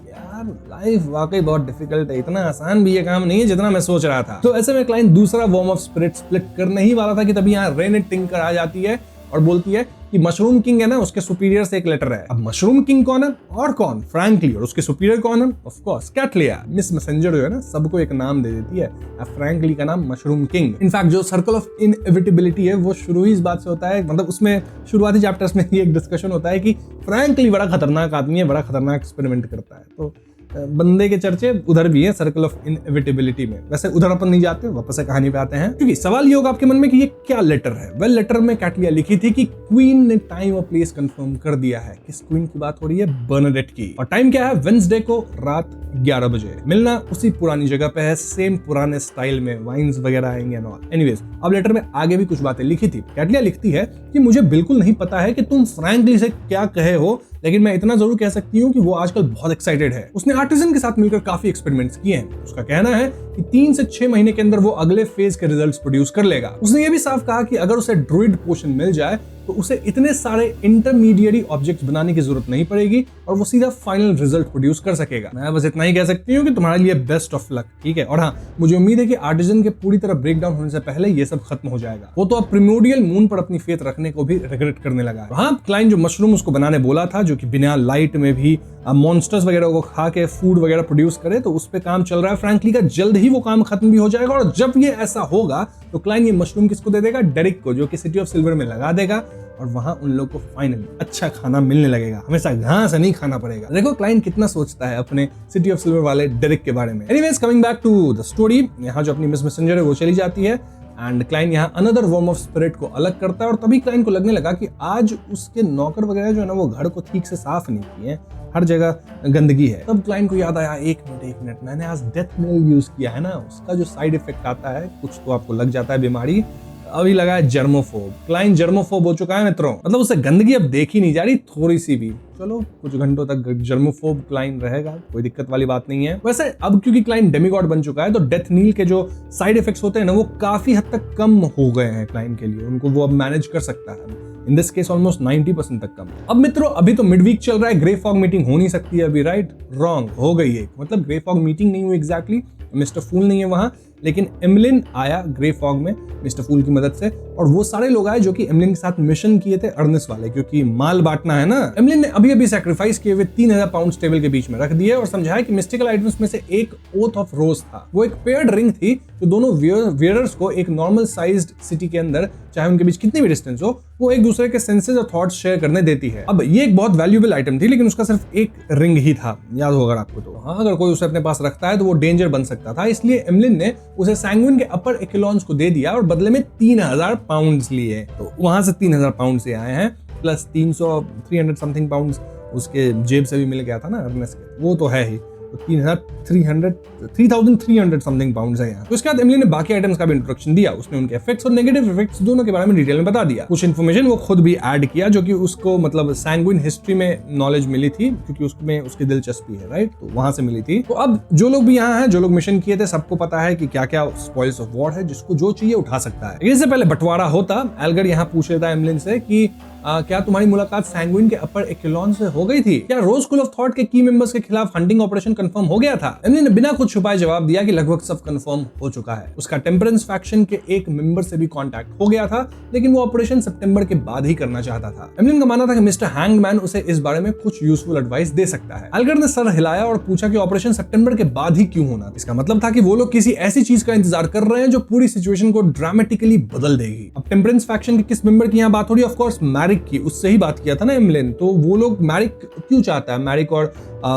यार लाइफ वाकई बहुत डिफिकल्ट है, इतना आसान भी ये काम नहीं है जितना मैं सोच रहा था। तो ऐसे में क्लाइंट दूसरा वॉर्म ऑफ स्पिरिट स्प्लिट करने ही वाला था कि तभी यहाँ रेनेट टिंकर आ जाती है और बोलती है कि मशरूम किंग है ना, उसके सुपीरियर से एक लेटर है। अब मशरूम किंग कौन है और कौन? फ्रैंकली। और उसके सुपीरियर कौन है? Of course Cattleya. Miss messenger जो है ना, सबको एक नाम दे देती है। अब फ्रैंकली का नाम मशरूम किंग। इनफैक्ट जो सर्कल ऑफ इनएविटेबिलिटी है वो शुरू ही इस बात से होता है, मतलब उसमें शुरुआती चैप्टर्स में ही एक डिस्कशन होता है कि फ्रैंकली बड़ा खतरनाक आदमी है, बड़ा खतरनाक एक्सपेरिमेंट करता है। तो बंदे के चर्चे उधर भी है सर्कल ऑफ इनएविटेबिलिटी में। वैसे उधर अपन नहीं जाते, वापस से कहानी पे आते हैं, क्योंकि सवाल ये होगा आपके मन में कि ये क्या लेटर है। वेल, लेटर में कैटलिया लिखी थी कि क्वीन ने टाइम और प्लेस कंफर्म कर दिया है। किस क्वीन की बात हो रही है? बर्नाडेट की। और टाइम क्या है? वेडनेसडे को रात 11 बजे। मिलना उसी पुरानी जगह पे है, सेम पुराने स्टाइल में, वाइन्स वगैरह आएंगे एंड ऑल। एनीवेज, अब लेटर में आगे भी कुछ बातें लिखी थी। कैटलिया लिखती है कि मुझे बिल्कुल नहीं पता है कि तुम फ्रैंकली से क्या कहे हो, लेकिन मैं इतना जरूर कह सकती हूँ कि वो आजकल बहुत एक्साइटेड है। उसने आर्टिजन के साथ मिलकर काफी एक्सपेरिमेंट्स किए हैं। उसका कहना है कि 3 से 6 महीने के अंदर वो अगले फेज के रिजल्ट्स प्रोड्यूस कर लेगा। उसने ये भी साफ कहा कि अगर उसे ड्रूइड पोशन मिल जाए तो उसे इतने सारे इंटरमीडिएट ऑब्जेक्ट्स बनाने की जरूरत नहीं पड़ेगी और वो सीधा फाइनल रिजल्ट प्रोड्यूस कर सकेगा। मैं बस इतना ही कह सकती हूँ कि तुम्हारे लिए बेस्ट ऑफ लक, ठीक है। और हाँ, मुझे उम्मीद है कि आर्टिजन के पूरी तरह ब्रेक डाउन होने से पहले ये सब खत्म हो जाएगा। वो तो अब प्रिमोडियल मून पर अपनी फेथ रखने को भी रिग्रेट करने लगा है। हाँ, क्लाइंट जो मशरूम उसको बनाने बोला था, जो कि बिना लाइट में भी मॉन्स्टर्स वगैरह को खा के फूड वगैरह प्रोड्यूस करे, तो उस पे काम चल रहा है फ्रैंकली का। जल्द ही वो काम खत्म भी हो जाएगा और जब ये ऐसा होगा तो क्लाइंट ये मशरूम किसको दे देगा? डेरिक को, जो कि सिटी ऑफ सिल्वर में लगा देगा और वहां उन लोग को फाइनली अच्छा खाना मिलने लगेगा, हमेशा घास नहीं खाना पड़ेगा। देखो क्लाइंट कितना सोचता है अपने सिटी ऑफ सिल्वर वाले डेरिक के बारे में। Anyways, coming back to the story, यहाँ जो अपनी मिस मैसेंजर है वो चली जाती है एंड क्लाइंट यहाँ अनदर वॉर्म ऑफ स्पिरिट को अलग करता है। और तभी क्लाइंट को लगने लगा कि आज उसके नौकर वगैरह जो है ना, वो घर को ठीक से साफ नहीं किए, हर जगह गंदगी है। तब क्लाइंट को याद आया, एक मिनट, मैंने आज डेथ नेल यूज किया है ना, उसका जो साइड इफेक्ट आता है, कुछ तो आपको लग जाता है बीमारी, अभी लगा है जर्मोफोब। क्लाइंट जर्मोफोब हो चुका है मित्रों, मतलब उसे गंदगी अब देखी नहीं जा रही थोड़ी सी भी। चलो कुछ घंटों तक जर्मोफोब क्लाइंट रहेगा, कोई दिक्कत वाली बात नहीं है। वैसे अब क्योंकि क्लाइंट डेमीगॉड बन चुका है तो डेथ नील के जो साइड इफेक्ट्स होते हैं ना, वो काफी हद तक कम हो गए हैं क्लाइंट के लिए, उनको वो अब मैनेज कर सकता है। इन दिस केस ऑलमोस्ट 90% तक कम। अब मित्रों अभी तो मिड वीक चल रहा है, ग्रे फॉग मीटिंग हो नहीं सकती है अभी, राइट? रॉन्ग, हो गई है। मतलब ग्रे फॉग मीटिंग नहीं हुई एग्जैक्टली, मिस्टर फूल नहीं है वहां, लेकिन एमलिन आया ग्रे फॉग में मिस्टर फूल की मदद से, और वो सारे लोग आए जो कि एमलिन के साथ मिशन किए थे अर्नेस्ट वाले, क्योंकि माल बांटना है ना। एमलिन ने अभी अभी सैक्रिफाइस किए हुए 3000 पाउंड टेबल के बीच में रख दिए और समझाया कि मिस्टिकल आइटम्स में से एक ओथ ऑफ रोज था। वो एक पेयर्ड रिंग थी जो दोनों वियरर्स को एक नॉर्मल साइज्ड सिटी के अंदर, चाहे उनके बीच कितनी भी डिस्टेंस हो, वो एक दूसरे के सेंसेस और थॉट्स शेयर करने देती है। अब ये एक बहुत वैल्यूएबल आइटम थी, लेकिन उसका सिर्फ एक रिंग ही था, याद होगा अगर आपको तो। हाँ, अगर कोई उसे अपने पास रखता है तो वो डेंजर बन सकता था, इसलिए एमलिन ने उसे सैंग्विन के अपर एक्लॉन्स को दे दिया और बदले में 3000 पाउंड्स लिए। तो वहां से 3000 पाउंड से आए हैं, प्लस 300 समथिंग पाउंड्स उसके जेब से भी मिल गया था ना अर्नेस्ट के, वो तो है ही। तो 3300 समथिंग पाउंड्स है यहाँ। तो उसके बाद एमलिन ने बाकी आइटम्स का भी इंट्रोडक्शन दिया। उसने उनके इफेक्ट्स और नेगेटिव इफेक्ट्स दोनों के बारे में डिटेल में बता दिया। कुछ इन्फॉर्मेशन वो खुद भी ऐड किया जो कि उसको मतलब सैंग्विन हिस्ट्री में नॉलेज मिली थी, क्योंकि उसमें उसकी दिलचस्पी है, राइट? तो वहां से मिली थी। तो अब जो लोग भी यहाँ हैं, जो लोग मिशन किए थे, सबको पता है कि क्या क्या स्पॉइल्स ऑफ वॉर है, जिसको जो चाहिए उठा सकता है। इससे पहले बंटवारा होता, एल्गर यहाँ पूछ लेता है एमलिन से कि क्या तुम्हारी मुलाकात सैंग्विन के अपर एक्लॉन से हो गई थी? क्या रोज स्कूल ऑफ थॉट के की मेंबर्स के खिलाफ हंटिंग ऑपरेशन कंफर्म हो गया था? एमलिन ने बिना कुछ छुपाए जवाब दिया कि लगभग सब कंफर्म हो चुका है। उसका टेम्परेंस फैक्शन के एक मेंबर से भी कांटेक्ट हो गया था, लेकिन वो ऑपरेशन सितंबर के बाद ही करना चाहता था। एमलिन का मानना था कि मिस्टर हैंगमैन उसे इस बारे में कुछ यूजफुल एडवाइस दे सकता है। एल्गर ने सर हिलाया और पूछा कि ऑपरेशन सितंबर के बाद ही क्यों होना? इसका मतलब था कि वो लोग किसी ऐसी चीज का इंतजार कर रहे हैं जो पूरी सिचुएशन को ड्रामेटिकली बदल देगी। अब टेम्परेंस फैक्शन के किस मेंबर की यहाँ बात हो रही है? ऑफ कोर्स मैरिक की, उससे ही किया था ना एमलिन। तो वो लोग मैरिक क्यों चाहता है, मैरिक और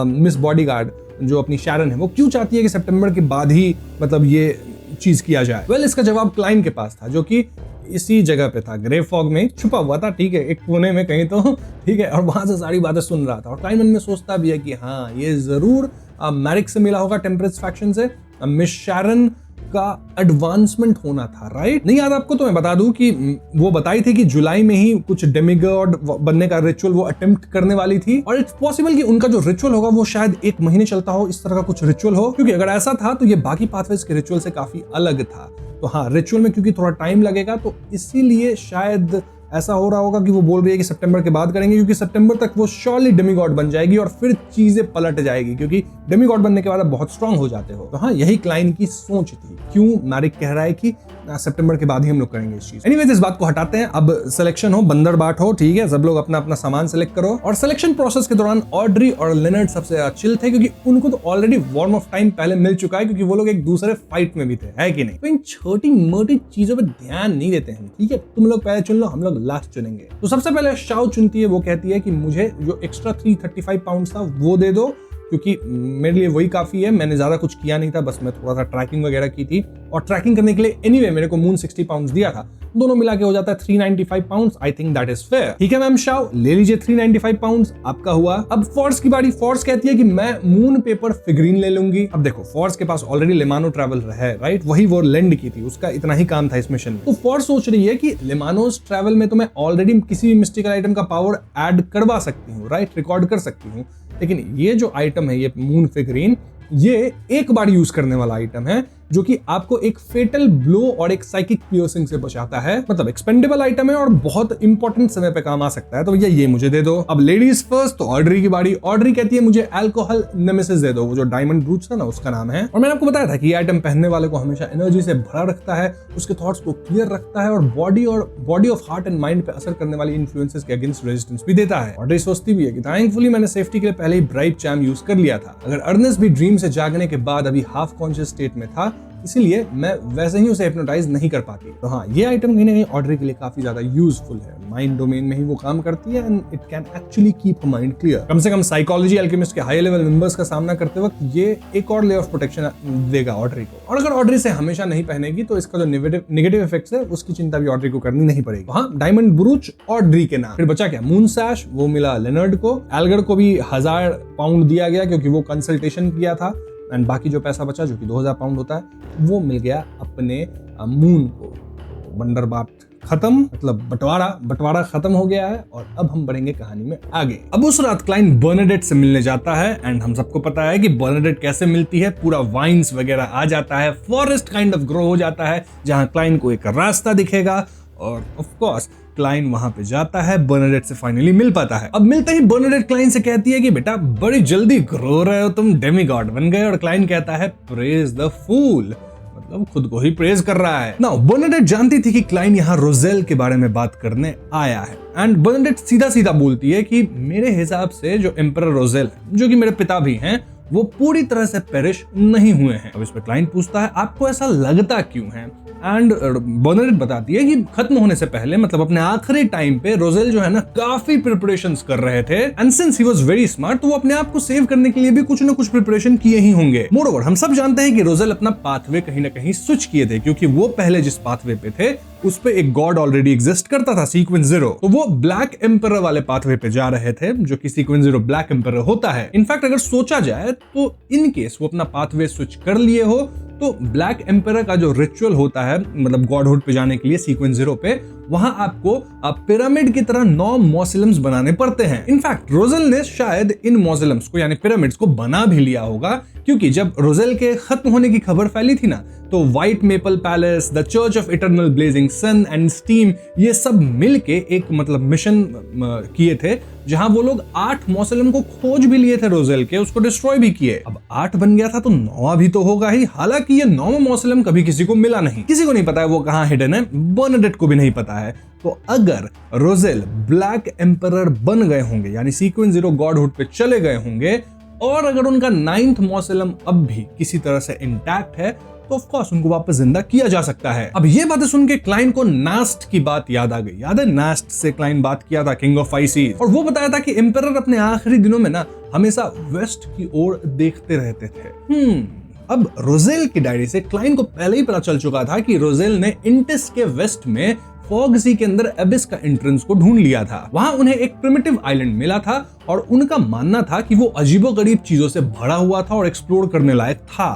मिस बॉडीगार्ड जो अपनी शैरन है, वो क्यों चाहती है कि सितंबर के बाद ही मतलब ये चीज किया जाए? वेल, इसका जवाब क्लाइन के पास था, जो कि इसी जगह पे था, ग्रे फॉग में छुपा हुआ था, ठीक है, एक कोने में कहीं तो, ठीक है, और वहां से सारी बातें सुन रहा था। और क्लाइन मन में सोचता भी है कि हाँ, ये जरूर मैरिक से मिला होगा, टेम्परेंस फैक्शन से, मिस शैरन का एडवांसमेंट होना था, राइट? नहीं याद आपको? तो मैं बता दूं कि वो बताई थी कि जुलाई में ही कुछ डेमिगॉड बनने का रिचुअल वो अटेम्प्ट करने वाली थी, और इट्स पॉसिबल कि उनका जो रिचुअल होगा वो शायद 1 महीने चलता हो, इस तरह का कुछ रिचुअल हो, क्योंकि अगर ऐसा था तो ये बाकी पाथवेज के रिचुअल से काफी अलग था। तो हाँ, रिचुअल में क्योंकि थोड़ा टाइम लगेगा, तो इसीलिए शायद ऐसा हो रहा होगा कि वो बोल रही है कि सितंबर के बाद करेंगे, क्योंकि सितंबर तक वो श्योरली डेमिगॉड बन जाएगी और फिर चीजें पलट जाएगी, क्योंकि डेमिगॉड बनने के बाद आप बहुत स्ट्रांग हो जाते हो। तो हाँ, यही क्लाइन की सोच थी। क्यों मैरिक कह रहा है कि सितंबर के बाद ही हम लोग करेंगे इस चीज। एनीवेज, इस बात को हटाते हैं। अब सिलेक्शन हो, बंदर बाट हो, ठीक है, सब लोग अपना अपना सामान सेलेक्ट करो। और सिलेक्शन प्रोसेस के दौरान ऑड्री और लेनर्ड सबसे चिल थे, क्योंकि उनको तो ऑलरेडी वॉर्म ऑफ टाइम पहले मिल चुका है, क्योंकि वो लोग एक दूसरे फाइट में भी थे, है कि नहीं? तो इन छोटी मोटी चीजों पर ध्यान नहीं देते हैं, ठीक है? तुम लोग पहले चुन लो, हम लोग लास्ट चुनेंगे। तो सबसे पहले शाओ चुनती है। वो कहती है कि मुझे जो एक्स्ट्रा 335 पाउंड था वो दे दो, क्योंकि मेरे लिए वही काफी है, मैंने ज्यादा कुछ किया नहीं था, बस मैं थोड़ा सा ट्रैकिंग वगैरह की थी, और ट्रैकिंग करने के लिए एनीवे मेरे को मून 60 पाउंड दिया था, दोनों मिला के हो जाता है 395 pound. I think that is fair. ठीक है मैम शाओ, ले लीजिए 395 पाउंड आपका हुआ। अब फोर्स की बारी। फोर्स कहती है कि मैं मून पेपर फिगरीन ले लूंगी। अब देखो, फोर्स के पास ऑलरेडी लेमानो ट्रैवल है, राइट? वही वो लैंड की थी, उसका इतना ही काम था इस मिशन में। तो फोर्स सोच रही है कि लेमानोस ट्रैवल में तो मैं ऑलरेडी किसी भी मिस्टिकल आइटम का पावर ऐड करवा सकती हूँ, राइट? रिकॉर्ड कर सकती हूँ, लेकिन ये जो आइटम है, ये मून फिगरीन, ये एक बार यूज करने वाला आइटम है, जो कि आपको एक फेटल ब्लो और एक साइकिक पियर्सिंग से बचाता है। मतलब एक्सपेंडेबल आइटम है और बहुत इंपॉर्टेंट समय पे काम आ सकता है। तो भैया ये मुझे दे दो। अब लेडीज फर्स्ट, तो ऑड्री की बारी। ऑड्री कहती है मुझे अल्कोहल नेमेसिस दे दो, वो जो डायमंड ब्रूच था ना, उसका नाम है। और मैंने आपको बताया था कि ये आइटम पहनने वाले को हमेशा एनर्जी से भरा रखता है, उसके थॉट्स को क्लियर रखता है, और body of heart and mind पे असर करने वाली इन्फ्लुएंसेस के अगेंस्ट रेजिस्टेंस भी देता है। ऑड्री सोचती भी है कि थैंकफुली मैंने सेफ्टी के लिए पहले ही ब्राइब चैम यूज कर लिया था। अगर अर्नेस्ट भी ड्रीम से जागने के बाद अभी हाफ कॉन्शियस स्टेट में था, इसीलिए मैं वैसे ही उसे हिप्नोटाइज नहीं कर पाती। तो हाँ, ये आइटम कहीं ना कहीं ऑड्री के लिए काफी ज्यादा यूजफुल है। माइंड डोमेन में ही वो काम करती है, and it can actually keep her mind clear. कम से कम साइकोलॉजी अल्केमिस्ट के हाई लेवल मेंबर्स का सामना करते वक्त ये एक और लेयर ऑफ प्रोटेक्शन देगा ऑड्री को। और अगर ऑड्री से हमेशा नहीं पहनेगी तो इसका जो नेगेटिव इफेक्ट्स है उसकी चिंता भी ऑड्री को करनी नहीं पड़ेगी। हाँ, डायमंड ब्रूच ऑड्री के नाम। फिर बचा क्या? मून सैश, वो मिला लेनर्ड को। एल्गर को भी 1000 पाउंड दिया गया क्योंकि वो कंसल्टेशन किया था, एंड बाकी जो पैसा बचा, जो कि 2000 पाउंड होता है, वो मिल गया अपने मून को। बंदरबाट खत्म, मतलब बंटवारा खत्म हो गया है, और अब हम बढ़ेंगे कहानी में आगे। अब उस रात क्लाइन बर्नाडेट से मिलने जाता है, एंड हम सबको पता है कि बर्नाडेट कैसे मिलती है। पूरा वाइन्स वगैरह आ जाता है, फॉरेस्ट काइंड ऑफ ग्रो हो जाता है, जहां क्लाइन को एक रास्ता दिखेगा, और ऑफ कोर्स क्लाइन वहां पे जाता है, बर्नाडेट से फाइनली मिल पाता है। अब मिलते ही बर्नाडेट क्लाइन से कहती है कि बेटा बड़ी जल्दी ग्रो रहे हो, तुम डेमीगॉड बन गए। और क्लाइन कहता है प्रेज द फूल, मतलब खुद को ही प्रेज कर रहा है। नाउ बर्नाडेट जानती थी कि क्लाइन यहाँ रोजेल के बारे में बात करने आया है, एंड बर्नाडेट सीधा सीधा बोलती है कि मेरे हिसाब से जो एम्परर रोजेल है, जो कि मेरे पिता भी हैं, वो पूरी तरह से पेरिश नहीं हुए हैं। अब इस पे क्लाइन पूछता है आपको ऐसा लगता क्यों है, एंड बर्नाडेट बताती है कि खत्म होने से पहले, मतलब अपने आखिरी टाइम पे रोजेल जो है ना काफी प्रिपरेशंस कर रहे थे, and since he was very smart तो वो अपने आप को सेव करने के लिए भी कुछ ना कुछ प्रिपरेशन किए ही होंगे। मोरओवर हम सब जानते हैं कि रोजेल अपना पाथवे कहीं ना कहीं स्विच किए थे, क्योंकि वो पहले जिस पाथवे पे थे उस पे एक गॉड ऑलरेडी एग्जिस्ट करता था, सीक्वेंस 0। तो वो ब्लैक एम्परर वाले पाथवे पे जा रहे थे, जो कि सीक्वेंस 0 ब्लैक एम्परर होता है। इनफैक्ट अगर सोचा जाए तो इन केस वो अपना पाथवे स्विच कर लिए हो तो ब्लैक एम्परर का जो रिचुअल होता है, मतलब गॉडहुड पे जाने के लिए सीक्वेंस 0 पे, वहां आपको पिरामिड की तरह 9 मॉसिलम्स बनाने पड़ते हैं। इनफैक्ट रोजेल ने शायद इन मॉसिलम्स को यानी पिरामिड्स को बना भी लिया होगा, क्योंकि जब रोजेल के खत्म होने की खबर फैली थी ना, तो white maple palace, the church of eternal blazing sun and steam, ये सब मिलके एक मतलब मिशन किए थे, जहां वो लोग 8 मॉसिलम को खोज भी लिए थे रोजेल के, उसको डिस्ट्रॉय भी किए। अब 8 बन गया था तो 9 भी तो होगा ही। हालांकि ये 9वां मॉसिलम कभी किसी को मिला नहीं, किसी को नहीं पता है वो कहां हिडन है, बर्नाडेट को भी नहीं पता है। तो अगर रोजेल ब्लैक एम्परर बन गए होंगे, यानी सीक्वेंस 0 गॉडहुड पे चले गए होंगे, और अगर उनका 9th मॉसिलम अब भी किसी तरह से इंटैक्ट है, तो ऑफ कोर्स उनको वापस जिंदा किया जा सकता है। अब ये बातें सुन के क्लाइन को नास्ट की बात याद आ गई। याद है नास्ट से क्लाइन बात किया था, किंग ऑफ 5 सीज, और वो बताया था कि एम्परर अपने आखिरी दिनों में ना हमेशा वेस्ट की ओर देखते रहते थे। अब रोजेल की डायरी से क्लाइन को पहले ही पता चल चुका था कि रोजेल ने इंटिस के वेस्ट में फॉग सी के अंदर एबिस का एंट्रेंस को ढूंढ लिया था। वहां उन्हें एक प्रिमिटिव आइलैंड मिला था, और उनका मानना था कि वो अजीबोगरीब चीजों से भरा हुआ था और एक्सप्लोर करने लायक था,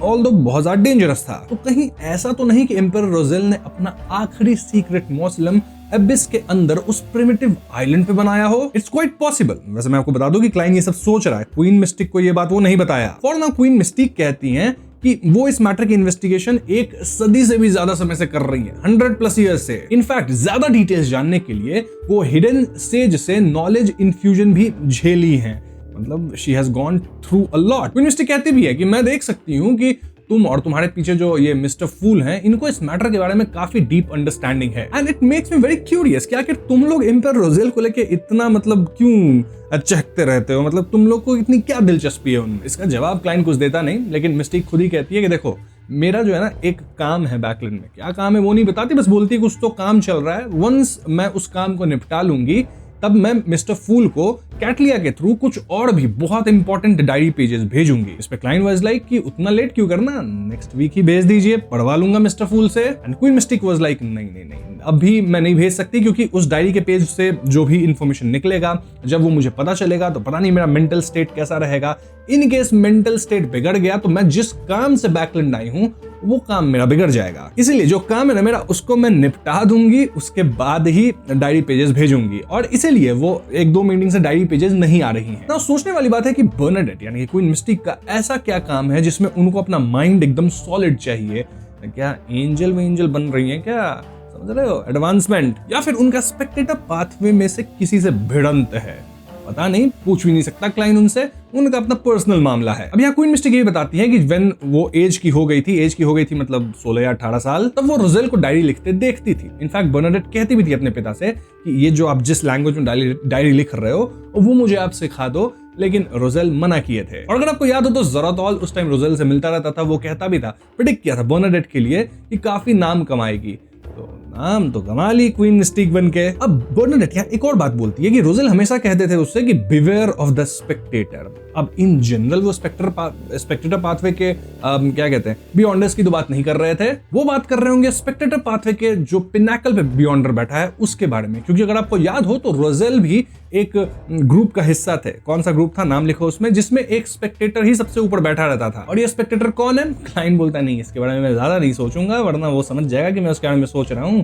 ऑल्दो बहुत ज्यादा डेंजरस था। तो कहीं ऐसा तो नहीं कि एम्परर रोजेल ने अपना आखिरी सीक्रेट मॉसिलम एबिस के अंदर उस प्रिमिटिव आइलैंड पे बनाया हो? It's quite possible. वैसे मैं आपको बता दूं कि क्लाइन ये सब सोच रहा है, क्वीन मिस्टिक को ये बात वो नहीं बताया। फॉर नाउ क्वीन मिस्टिक कहती हैं कि वो इस मैटर की इन्वेस्टिगेशन 1 सदी से भी ज्यादा समय से कर रही है, 100+ ईयर्स से। इनफैक्ट ज्यादा डिटेल्स जानने के लिए वो हिडन सेज से नॉलेज इन्फ्यूजन भी झेली है, मतलब she has gone through a lot. Queen mistake कहती भी है कि मैं देख सकती हूँ कि तुम और तुम्हारे पीछे जो ये मिस्टर फूल हैं, इनको इस मैटर के बारे में काफी डीप अंडरस्टैंडिंग है, and it makes me very curious कि आखिर तुम लोग एम्परर रोजेल को लेके इतना मतलब क्यों चहकते रहते हो, मतलब तुम लोग को इतनी क्या दिलचस्पी है उनमें? इसका जवाब क्लाइन कुछ देता नहीं, लेकिन मिस्टिक खुद ही कहती है कि देखो मेरा जो है ना एक काम है बैकलैंड में, क्या काम है वो नहीं बताती, बस बोलती है कुछ तो काम चल रहा है, वंस मैं उस काम को निपटा लूंगी तब मैं मिस्टर फूल को कैटलिया के थ्रू कुछ और भी बहुत इंपॉर्टेंट डायरी पेजेस भेजूंगी। इस पे क्लाइन वाज लाइक कि उतना लेट क्यों करना, नेक्स्ट वीक ही भेज दीजिए, पढ़वा लूंगा मिस्टर फूल से। And queen mistake was like नहीं, अभी मैं नहीं भेज सकती, क्योंकि उस डायरी के पेज से जो भी इंफॉर्मेशन निकलेगा, जब वो मुझे पता चलेगा तो पता नहीं मेरा मेंटल स्टेट कैसा रहेगा। इन केस मेंटल स्टेट बिगड़ गया तो मैं जिस काम से बैकलैंड आई हूं वो काम मेरा बिगड़ जाएगा, इसीलिए जो काम है ना मेरा उसको मैं निपटा दूंगी, उसके बाद ही डायरी पेजेस भेजूंगी। और इसीलिए वो 1-2 मीटिंग से डायरी पेजेस नहीं आ रही हैं। तो सोचने वाली बात है कि बर्नाडेट यानी कि क्वीन मिस्टिक का ऐसा क्या काम है जिसमें उनको अपना माइंड एकदम सॉलिड चाहिए? क्या एंजल बन रही है क्या, समझ रहे हो, एडवांसमेंट, या फिर उनका स्पेक्टेटर पाथवे में से किसी से भिड़ंत है? पता नहीं, पूछ भी नहीं सकता क्लाइन उनसे, उनका अपना पर्सनल मामला है। अब यहाँ क्वीन मिस्टिक ये बताती है कि व्हेन वो एज की हो गई थी मतलब 16 या 18 साल, तब वो रोजेल को डायरी लिखते देखती थी। इनफैक्ट बर्नाडेट कहती भी थी अपने पिता से कि ये जो आप जिस लैंग्वेज में डायरी लिख रहे हो वो मुझे आप सिखा दो, लेकिन रोजेल मना किए थे। और अगर आपको याद हो तो ज़राथोल उस टाइम रोजेल से मिलता रहता था, वो कहता भी था, प्रेडिक्ट किया था बर्नाडेट के लिए कि काफी नाम कमाएगी, तो नाम तो कमा ली क्वीन मिस्टिक बन के। अब बर्नाडेट यहाँ एक और बात बोलती है कि रोजेल हमेशा कहते थे उससे कि बिवेयर ऑफ द स्पेक्टेटर। अब इन जनरल वो स्पेक्टेटर पाथवे के क्या कहते हैं, बियॉन्डर्स की तो बात नहीं कर रहे थे, वो बात कर रहे होंगे स्पेक्टेटर पाथवे के जो पिनाकल पे बियॉन्डर बैठा है उसके बारे में। क्योंकि अगर आपको याद हो तो रोजेल भी एक ग्रुप का हिस्सा थे। कौन सा ग्रुप था, नाम लिखो उसमें, जिसमें एक स्पेक्टेटर ही सबसे ऊपर बैठा रहता था। और ये स्पेक्टेटर कौन है? क्लाइंट बोलता नहीं, इसके बारे में मैं ज्यादा नहीं सोचूंगा, वरना वो समझ जाएगा कि मैं उसके बारे में सोच रहा हूँ।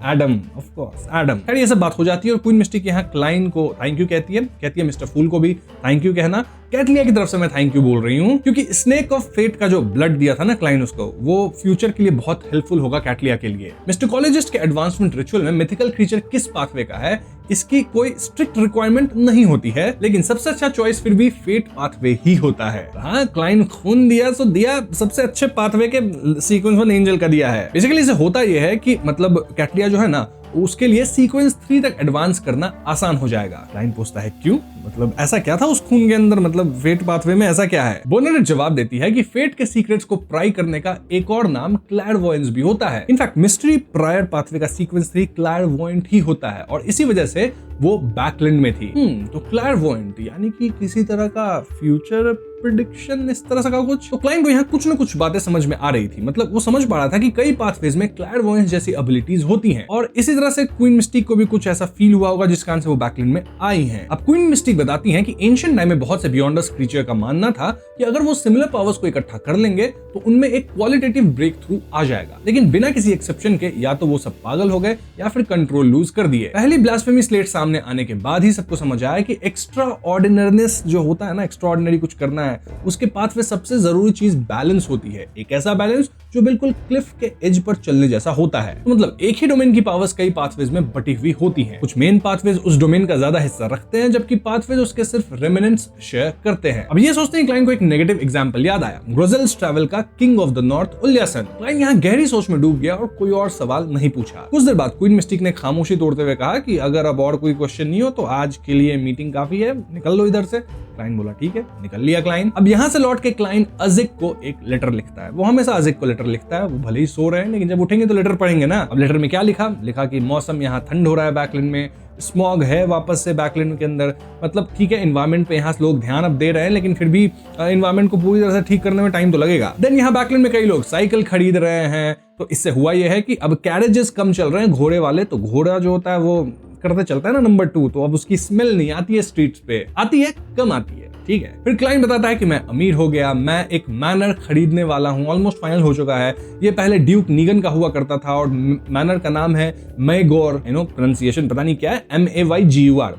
Adam, of course Adam. खैर ये सब बात हो जाती है और क्वीन मिस्टिक यहाँ क्लाइंट को थैंक यू कहती है मिस्टर फूल को भी थैंक यू कहना। कैटलिया की तरफ से मैं थैंक यू बोल रही हूँ, क्योंकि स्नेक ऑफ फेट का जो ब्लड दिया था ना क्लाइंट उसको, वो फ्यूचर के लिए बहुत हेल्पफुल होगा कैटलिया के लिए। मिस्टर कॉलेजिस्ट के एडवांसमेंट रिचुअल में मिथिकल क्रीचर किस पाथवे का है, इसकी कोई स्ट्रिक्ट रिक्वायरमेंट नहीं होती है, लेकिन सबसे अच्छा चॉइस फिर भी फेट पाथवे ही होता है। हाँ, क्लाइंट खून दिया तो दिया सबसे अच्छे पाथवे के सीक्वेंस वन एंजल का दिया है। बेसिकली इसे होता यह है कि मतलब कैटलिया जो है ना, उसके लिए सीक्वेंस 3 तक एडवांस करना आसान हो जाएगा। क्लाइंट पूछता है क्यों, मतलब ऐसा क्या था उस खून के अंदर, मतलब फेट पाथवे में ऐसा क्या है? बोनेट जवाब देती है कि फेट के सीक्रेट्स को प्राई करने का एक और नाम क्लैरवॉयंस भी होता है। इनफैक्ट मिस्ट्री प्रायर पाथवे का सीक्वेंस 3 क्लैरवॉयंट ही होता है और इसी वजह से वो बैकलैंड में थी। तो क्लैरवॉयंट यानी कि किसी तरह का फ्यूचर प्रेडिक्शन, इस तरह का कुछ। तो क्लाइंट को यहाँ कुछ न कुछ बातें समझ में आ रही थी, मतलब वो समझ पा रहा था कि कई पाथवेज में क्लैरवॉयंस जैसी एबिलिटीज होती हैं और इसी तरह से क्वीन मिस्टिक को भी कुछ ऐसा फील हुआ होगा जिस कारण से वो बैकलैंड में आई हैं। अब क्वीन मिस्टिक बताती हैं कि एंशिएंट टाइम में बहुत से बियॉन्डर्स क्रीचर का मानना था कि अगर वो सिमिलर पावर्स को इकट्ठा कर लेंगे तो उनमें एक क्वालिटेटिव ब्रेक थ्रू आ जाएगा, लेकिन बिना किसी एक्सेप्शन के या तो वो सब पागल हो गए या फिर कंट्रोल लूज कर दिए। पहली ब्लास्फेमी स्लेट सामने आने के बाद ही सबको समझ आया कि एक्स्ट्रा ऑर्डिनरीनेस जो होता है ना, एक्स्ट्रा ऑर्डिनरी कुछ करना है, उसके पाथ में सबसे जरूरी चीज बैलेंस होती है। एक ऐसा बैलेंस जो बिल्कुल क्लिफ के एज पर चलने जैसा होता है। तो मतलब एक ही डोमेन की पावर्स कई पाथवेज में बटी हुई होती हैं। कुछ मेन पाथवेज उस डोमेन का ज्यादा हिस्सा रखते हैं, जबकि पाथवेज उसके सिर्फ रेमिनेंट्स शेयर करते हैं। अब ये सोचते हैं क्लाइंट को एक नेगेटिव एग्जांपल याद आया, ग्रोजेल्स ट्रैवल का king of the north Ulyssan. Client यहाँ गहरी सोच में डूब गया और कोई और सवाल नहीं पूछा। कुछ देर बाद क्वीन मिस्टिक ने खामोशी तोड़ते हुए कहा कि अगर अब और कोई क्वेश्चन नहीं हो तो आज के लिए मीटिंग काफी है, निकल लो इधर से। क्लाइंट बोला ठीक है, निकल लिया क्लाइंट। अब यहाँ से लौट के क्लाइंट अजिक को एक लेटर लिखता है। वो हमेशा अजिक को लेटर लिखता है, वो भले ही सो रहे हैं लेकिन जब उठेंगे तो लेटर पढ़ेंगे ना। अब लेटर में क्या लिखा कि मौसम यहाँ ठंड हो रहा है बैकलैंड में, स्मॉग है वापस से बैकलैंड के अंदर, मतलब ठीक है एनवायरमेंट पे यहाँ लोग ध्यान अब दे रहे हैं, लेकिन फिर भी एनवायरमेंट को पूरी तरह से ठीक करने में टाइम तो लगेगा। देन यहाँ बैकलैंड में कई लोग साइकिल खरीद रहे हैं, तो इससे हुआ यह है कि अब कैरेजेस कम चल रहे हैं घोड़े वाले, तो घोड़ा जो होता है वो करते चलता है ना नंबर 2, तो अब उसकी स्मेल नहीं आती है स्ट्रीट्स पे, आती है कम आती है। ठीक है, फिर क्लाइंट बताता है कि मैं अमीर हो गया, मैं एक मैनर खरीदने वाला हूं, ऑलमोस्ट फाइनल हो चुका है। ये पहले ड्यूक नीगन का हुआ करता था और मैनर का नाम है मेगोर, प्रोनाउंसिएशन पता नहीं क्या है, MAYGUR,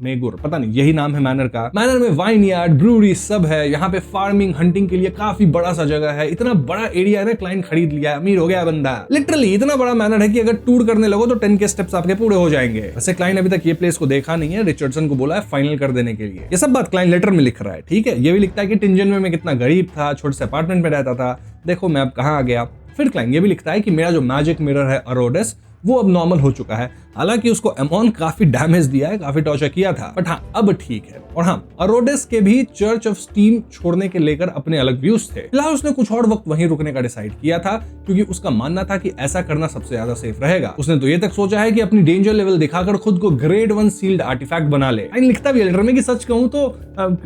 मेगुर पता नहीं, यही नाम है मैनर का। मैनर में वाइन यार्ड, ब्रूरी सब है, यहाँ पे फार्मिंग हंटिंग के लिए काफी बड़ा सा जगह है, इतना बड़ा एरिया है ना, क्लाइंट खरीद लिया, अमीर हो गया बंदा। लिटरली इतना बड़ा मैनर है कि अगर टूर करने लगो तो 10 के स्टेप्स आपके पूरे हो जाएंगे। वैसे क्लाइंट अभी तक ये प्लेस को देखा नहीं है, रिचर्डसन को बोला है फाइनल कर देने के लिए। ये सब बात क्लाइंट लेटर में लिख रहा है। ठीक है, ये भी लिखता है कि टिंजन में मैं कितना गरीब था, छोटे से अपार्टमेंट में रहता था, देखो मैं अब कहाँ आ गया। फिर क्लाइंट ये भी लिखता है कि मेरा जो मैजिक मिरर है अरोडेस वो अब नॉर्मल हो चुका है, हालांकि उसको एमोन काफी डैमेज दिया है, काफी टॉर्चर किया था, बट हाँ अब ठीक है। और हाँ, अरोडेस के भी चर्च ऑफ स्टीम छोड़ने के लेकर अपने अलग व्यूज थे। फिलहाल उसने कुछ और वक्त वहीं रुकने का डिसाइड किया था, क्योंकि उसका मानना था कि ऐसा करना सबसे ज्यादा सेफ रहेगा। उसने तो ये तक सोचा है कि अपनी डेंजर लेवल दिखाकर खुद को ग्रेड 1 सील्ड आर्टिफैक्ट बना ले। लिखता भी लेटर में कि सच कहूं तो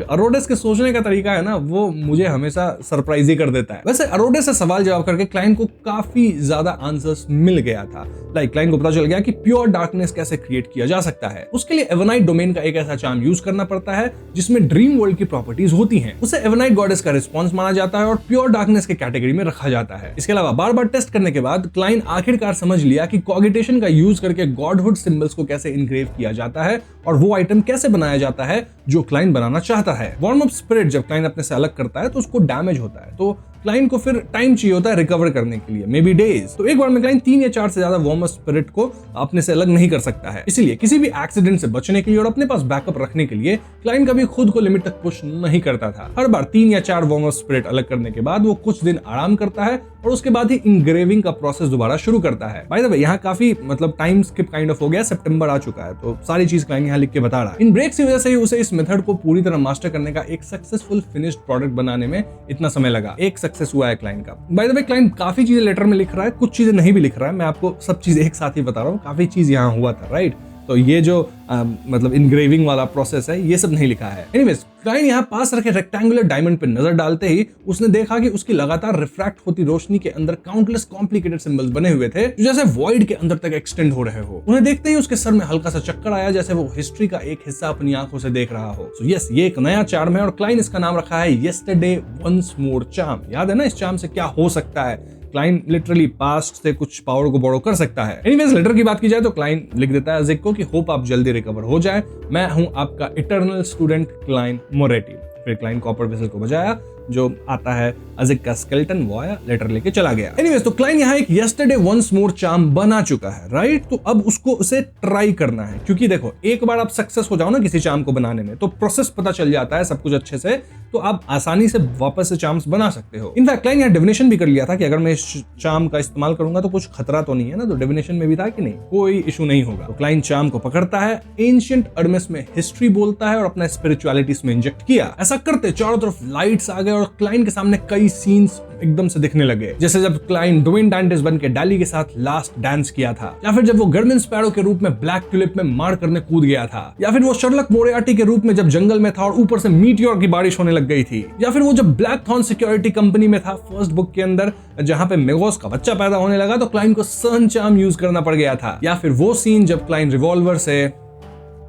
अरोडेस के सोचने का तरीका है ना, वो मुझे हमेशा सरप्राइज ही कर देता है। वैसे अरोडेस से सवाल जवाब करके क्लाइंट को काफी ज्यादा आंसर्स मिल गया था। क्लाइंट को पता चल गया कि प्योर डार्कनेस कैसे क्रिएट किया जा सकता है। उसके लिए एवनाइट डोमेन का एक ऐसा चार्म यूज करना पड़ता है जिसमें ड्रीम वर्ल्ड की प्रॉपर्टीज होती हैं। उसे एवनाइट गॉडेस का रिस्पॉन्स माना जाता है और प्योर डार्कनेस के कैटेगरी में रखा जाता है। इसके अलावा बार बार टेस्ट करने के बाद क्लाइंट आखिरकार समझ लिया कि कॉगिटेशन का यूज करके गॉडहुड सिंबल्स को कैसे इनग्रेव किया जाता है और वो आइटम कैसे बनाया जाता है जो क्लाइंट बनाना चाहता है। वॉर्म अप स्पिरिट जब क्लाइंट अपने से अलग करता है तो उसको डैमेज होता है, तो क्लाइंट को फिर टाइम चाहिए होता है रिकवर करने के लिए, मे बी डेज। तो एक बार में क्लाइंट 3 या 4 से ज्यादा वार्म अप स्पिरिट को अपने से अलग नहीं कर सकता है। इसलिए किसी भी एक्सीडेंट से बचने के लिए और अपने पास बैकअप रखने के लिए क्लाइंट कभी खुद को लिमिट तक पुश नहीं करता था। हर बार 3 या 4 वार्म अप स्पिरिट अलग करने के बाद वो कुछ दिन आराम करता है और उसके बाद ही इंग्रेविंग का प्रोसेस दोबारा शुरू करता है। बाय द वे यहाँ काफी मतलब टाइम स्किप काइंड ऑफ हो गया, सितंबर आ चुका है, तो सारी चीज क्लाइंट यहाँ लिख के बता रहा है। इन ब्रेक्स की वजह से ही उसे इस मेथड को पूरी तरह मास्टर करने का एक सक्सेसफुल फिनिश्ड प्रोडक्ट बनाने में इतना समय लगा। एक सक्सेस हुआ है क्लाइंट का। बाय द वे क्लाइंट काफी चीजें लेटर में लिख रहा है, कुछ चीजें नहीं भी लिख रहा है, मैं आपको सब चीजें एक साथ ही बता रहा हूँ, काफी चीज यहाँ हुआ था, राइट। तो ये जो मतलब इनग्रेविंग वाला प्रोसेस है ये सब नहीं लिखा है। एनीवेज, क्लाइंट यहाँ पास रखे रेक्टेंगुलर डायमंड पे नजर डालते ही उसने देखा कि उसकी लगातार रिफ्रैक्ट होती रोशनी के अंदर काउंटलेस कॉम्प्लिकेटेड सिंबल्स बने हुए थे जो जैसे वॉइड के अंदर तक एक्सटेंड हो रहे हो। उन्हें देखते ही उसके सर में हल्का सा चक्कर आया, जैसे वो हिस्ट्री का एक हिस्सा अपनी आंखों से देख रहा हो। सो यस, ये एक नया चार्म है और क्लाइंट इसका नाम रखा है येस्टरडे वंस मोर चार्म। याद है ना इस चार्म से क्या हो सकता है? क्लाइंट लिटरली पास्ट से कुछ पावर को बोरो कर सकता है। एनीवेज, लेटर की बात की जाए तो क्लाइंट लिख देता है जिक को कि होप आप जल्दी रिकवर हो जाए, मैं हूं आपका इटर्नल स्टूडेंट क्लाइंट मोरेटी। फिर क्लाइंट कॉपर वेसल को बजाया जो आता है अजिक का स्केलेटन, वो आया, लेटर लेके चला गया। एनीवेज, तो क्लाइंट यहाँ एक येस्टरडे वंस मोर चार्म बना चुका है, राइट? तो अब उसको उसे ट्राई करना है, क्योंकि देखो एक बार आप सक्सेस हो जाओ ना किसी चार्म को बनाने में तो प्रोसेस पता चल जाता है सब कुछ अच्छे से, तो आप आसानी से वापस से चार्म्स बना सकते हो। इनफैक्ट क्लाइंट यहाँ डिविनेशन भी कर लिया था कि अगर मैं इस चार्म का इस्तेमाल करूंगा तो कुछ खतरा तो नहीं है ना, तो डिविनेशन में भी था कि नहीं कोई इशू नहीं होगा। तो क्लाइंट चार्म को पकड़ता है, एंशिएंट अर्मिस में हिस्ट्री बोलता है और अपना स्पिरिचुअलिटी इसमें इंजेक्ट किया। ऐसा करते चारों तरफ लाइट्स आ गए और क्लाइंट के सामने कई सीन्स एकदम से दिखने लगे, जैसे जब क्लाइंट ड्वेन डांटेस बन के डैली के साथ लास्ट डांस किया था, या फिर जब वो गर्मिन स्पैरो के रूप में ब्लैक ट्यूलिप में मार करने कूद गया था, या फिर वो शर्लक मोरियार्टी के रूप में जब जंगल में था और ऊपर से मीटियोर की बारिश होने लग गई थी, या फिर वो जब ब्लैक थॉर्न सिक्योरिटी कंपनी में था फर्स्ट बुक के अंदर जहां पे मेगोस का बच्चा पैदा होने लगा तो क्लाइंट को सन चार्म यूज करना पड़ गया था, या फिर वो सीन जब क्लाइंट रिवॉल्वर से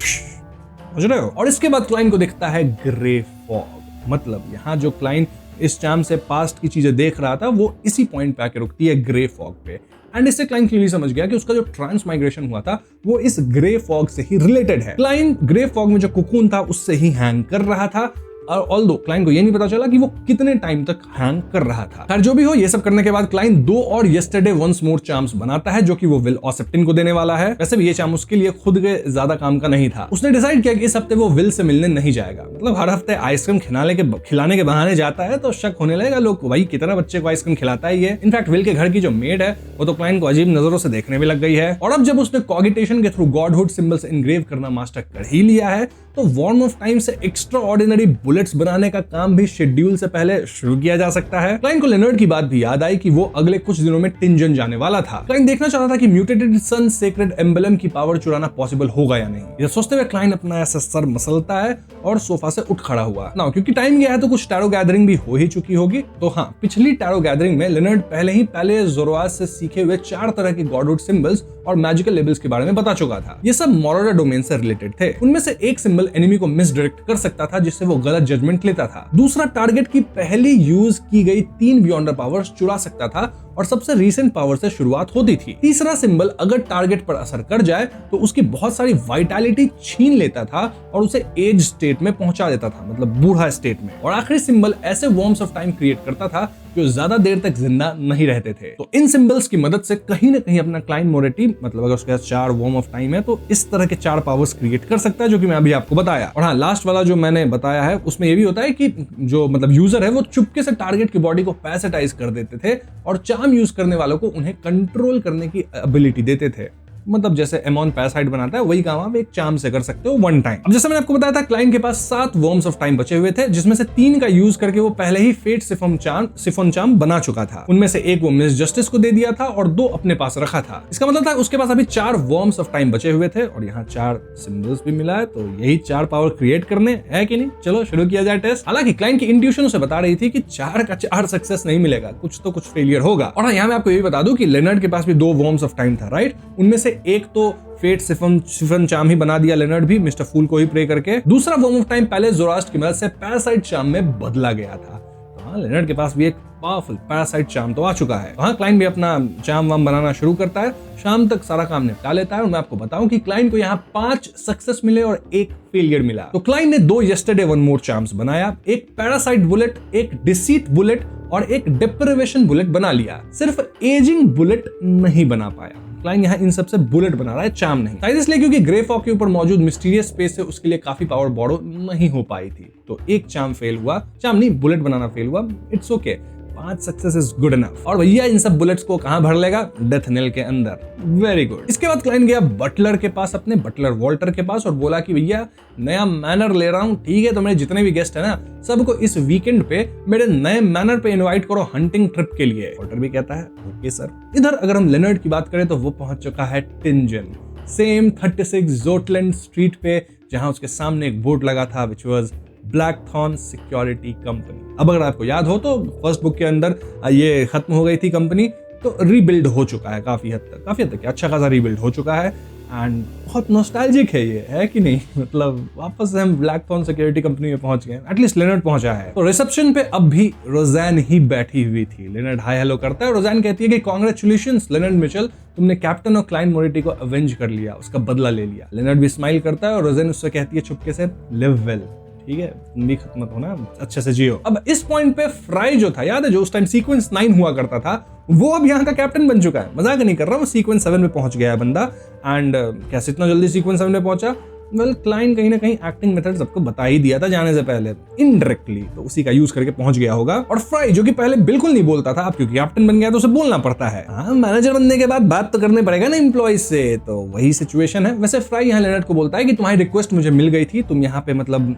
समझ रहे हो। और इसके बाद क्लाइंट को दिखता है ग्रे फॉग, मतलब यहाँ जो क्लाइंट इस चार्म से पास्ट की चीजें देख रहा था वो इसी पॉइंट पे आके रुकती है, ग्रे फॉग पे। एंड इससे क्लाइंट क्लियरली समझ गया कि उसका जो ट्रांसमाइग्रेशन हुआ था वो इस ग्रे फॉग से ही रिलेटेड है। क्लाइंट ग्रे फॉग में जो कुकून था उससे ही हैंग कर रहा था, और ऑल्दो क्लाइंट को ये नहीं पता चला कि वो कितने टाइम तक हैंग कर रहा था। खैर जो भी हो, ये सब करने के बाद क्लाइंट 2 और येस्टरडे वंस मोर चार्म्स बनाता है जो कि वो विल ऑसेप्टिन को देने वाला है। वैसे भी ये चार्म उसके लिए खुद के ज्यादा काम का नहीं था। उसने डिसाइड किया कि इस हफ्ते वो विल से मिलने नहीं जाएगा। मतलब हर हफ्ते आइसक्रीम खिलाने के बहाने जाता है तो शक होने लगेगा लोग को, भाई कितना बच्चे को आइसक्रीम खिलाता है ये। इनफैक्ट विल के घर की जो मेड है वो तो क्लाइंट को अजीब नजरों से देखने में लग गई है। और अब जब उसने कॉगिटेशन के थ्रू गॉडहुड सिंबल से इनग्रेव करना मास्टर कर ही लिया है तो वॉर्म ऑफ टाइम से एक्स्ट्रा ऑर्डिनरी बुलेट्स बनाने का काम भी शेड्यूल से पहले शुरू किया जा सकता है। क्लाइंट को लेनर्ड की बात भी याद आई कि वो अगले कुछ दिनों में टिंजन जाने वाला था। क्लाइंट देखना चाहता था कि म्यूटेटेड सन सेक्रेड एम्बलम की पावर चुराना पॉसिबल होगा या नहीं। ये सोचते हुए क्लाइंट अपना ऐसा सर मसलता है और सोफा से उठ खड़ा हुआ। ना क्योंकि टाइम गया है तो कुछ टैरो गैदरिंग भी हो ही चुकी होगी। तो हाँ, पिछली टैरो गैदरिंग में लेनर्ड पहले ज़ोरोआस्त्र से सीखे हुए 4 तरह के गॉडहुड सिंबल्स और मैजिकल लेबल्स के बारे में बता चुका था। ये सब मोराडा डोमेन से रिलेटेड थे। उनमें से एक सिंबल एनिमी को मिसडायरेक्ट कर सकता था जिससे वो गलत जजमेंट लेता था। दूसरा टारगेट की पहली यूज की गई 3 बियॉन्डर पावर्स चुरा सकता था और सबसे रीसेंट पावर से शुरुआत होती थी। तीसरा सिंबल अगर टारगेट पर असर कर जाए तो उसकी बहुत सारी वाइटैलिटी छीन लेता था और उसे एज स्टेट में पहुंचा देता था, मतलब बूढ़ा स्टेट में। और आखिरी सिंबल ऐसे वॉर्म्स ऑफ टाइम क्रिएट करता था जो ज्यादा देर तक जिंदा नहीं रहते थे। तो इन सिंबल्स की मदद से कहीं ना कहीं अपना क्लाइंट मोरेटी, मतलब अगर उसके पास 4 वॉर्म ऑफ टाइम है तो इस तरह के 4 पावर्स क्रिएट कर सकता है जो कि मैं अभी आपको बताया। और हाँ, लास्ट वाला जो मैंने बताया है उसमें ये भी होता है कि जो मतलब यूजर है वो चुपके से टारगेट की बॉडी को पैसेटाइज कर देते थे और चार्म यूज करने वालों को उन्हें कंट्रोल करने की एबिलिटी देते थे। मतलब जैसे एमॉन पैरासाइट बनाता है वही काम आप एक चार्म से कर सकते हो 1 टाइम। अब जैसे मैंने आपको बताया था क्लाइंट के पास 7 वॉर्म्स ऑफ टाइम बचे हुए थे जिसमें से 3 का यूज करके वो पहले ही फेट सिफोन चार्म बना चुका था। उनमें से एक वो मिस जस्टिस को दे दिया था और 2 अपने पास रखा था। इसका मतलब था उसके पास अभी 4 वॉर्म्स ऑफ टाइम बचे हुए थे और यहाँ 4 सिंबल्स भी मिला है, तो यही 4 पावर क्रिएट करने है कि नहीं। चलो शुरू किया जाए टेस्ट। हालांकि क्लाइंट की इंट्यूशन उसे बता रही थी कि 4 का 4 सक्सेस नहीं मिलेगा, कुछ तो कुछ फेलियर होगा। और यहाँ मैं आपको ये भी बता दूं कि लेनर्ड के पास भी 2 वॉर्म्स ऑफ टाइम था, राइट? उनमें से एक तो फेट सिफन चार्म ही बना दिया लेनर्ड भी, मिस्टर फूल को ही प्रे करके। दूसरा वॉर्म ऑफ टाइम पहले ज़ोरास्ट्र की मदद से पैरासाइट चार्म में बदला गया था। तो हाँ, लेनर्ड के पास भी एक पावरफुल पैरासाइट चार्म तो आ चुका है। वहां क्लाइंट भी अपना चार्म वाम बनाना शुरू करता है, शाम तक सारा काम निपटा लेता है। और मैं आपको बताऊं कि क्लाइंट को यहाँ 5 सक्सेस मिले और 1 फेलियर मिला। तो क्लाइंट ने 2 येस्टरडे वन मोर चार्म्स बनाया, एक पैरासाइट बुलेट, एक डिसीट बुलेट और एक डिप्रिवेशन बुलेट बना लिया। सिर्फ एजिंग बुलेट नहीं बना पाया। क्लाइंट यहाँ इन सबसे बुलेट बना रहा है, चार्म नहीं। शायद इसलिए क्योंकि ग्रे फॉग के ऊपर मौजूद मिस्टीरियस स्पेस से उसके लिए काफी पावर बोरो नहीं हो पाई थी। तो एक चार्म फेल हुआ, चार्म नहीं बुलेट बनाना फेल हुआ। It's okay, 5 success is good enough. और भैया इन सब बुलेट्स को कहां भर लेगा? डेथ नेल के अंदर। Very good. इसके बाद क्लाइंट गया बटलर के पास, अपने बटलर वॉल्टर के पास, और बोला कि भैया नया मैनर ले रहा हूं, ठीक है? तो मेरे जितने भी गेस्ट है ना सबको इस वीकेंड पे मेरे नए मैनर पे इनवाइट करो हंटिंग ट्रिप के लिए। वॉल्टर भी कहता है ओके सर। इधर अगर हम लेनर्ड की बात करें तो वो पहुंच चुका है टिंजन। सेम 36 जोटलैंड स्ट्रीट पे, जहां उसके सामने एक बोर्ड लगा था which was Blackthorn security company. अब अगर आपको याद हो तो फर्स्ट बुक के अंदर ये खत्म हो गई थी कंपनी, तो रीबिल्ड हो चुका है काफी हद तक अच्छा खासा रीबिल्ड हो चुका है एंड बहुत नॉस्टैल्जिक है ये, है कि नहीं? मतलब वापस से हम ब्लैकथॉर्न सिक्योरिटी कंपनी में पहुंच गए, एटलीस्ट लेनर्ड पहुंचा है। तो रिसेप्शन पे अब भी रोज़ैन ही बैठी हुई थी। लेनर्ड हाय हेलो करता है, रोज़ैन कहती है कि कांग्रेचुलेशंस लेनर्ड मिचेल, तुमने कैप्टन और क्लाइंट मोरिटी को अवेंज कर लिया, उसका बदला ले लिया। लेनर्ड भी स्माइल करता है और रोज़ैन उससे कहती है चुपके से, लिव वेल, ठीक है, तुम भी खत्म मत होना, अच्छे से जियो। अब इस पॉइंट पे फ्राई जो था, याद है, जो उस टाइम सीक्वेंस 9 हुआ करता था, वो अब यहाँ का कैप्टन बन चुका है। मजाक नहीं कर रहा हूँ, सीक्वेंस 7 में पहुंच गया है बंदा। एंड कैसे इतना जल्दी सीक्वेंस 7 में पहुंचा? वेल, क्लाइंट कहीं ना कहीं एक्टिंग मेथड सबको बता ही दिया था जाने से पहले, इनडायरेक्टली, तो उसी का यूज करके पहुंच गया होगा। और फ्राई जो कि पहले बिल्कुल नहीं बोलता था, अब क्योंकि कैप्टन बन गया तो उसे बोलना पड़ता है। हाँ, मैनेजर बनने के बाद बात तो करने पड़ेगा ना एम्प्लॉइज से, तो वही सिचुएशन है। वैसे फ्राई यहाँ लेनर्ड को बोलता है कि तुम्हारी रिक्वेस्ट मुझे मिल गई थी, तुम यहाँ पे मतलब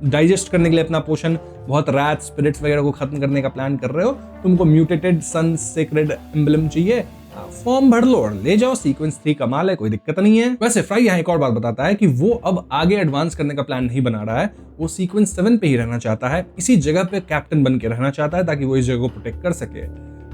डाइजेस्ट करने के लिए अपना पोशन, बहुत रैट स्पिरिट्स वगैरह को खत्म करने का प्लान कर रहे हो, तुमको म्यूटेटेड सन सेक्रेड एम्बलम चाहिए, फॉर्म भर लो और ले जाओ, सीक्वेंस 3 कमाल है, कोई दिक्कत नहीं है। वैसे फ्राई यहाँ एक और बात बताता है कि वो अब आगे एडवांस करने का प्लान नहीं बना रहा है, वो सीक्वेंस 7 पे ही रहना चाहता है, इसी जगह पे कैप्टन बन के रहना चाहता है ताकि वो इस जगह को प्रोटेक्ट कर सके।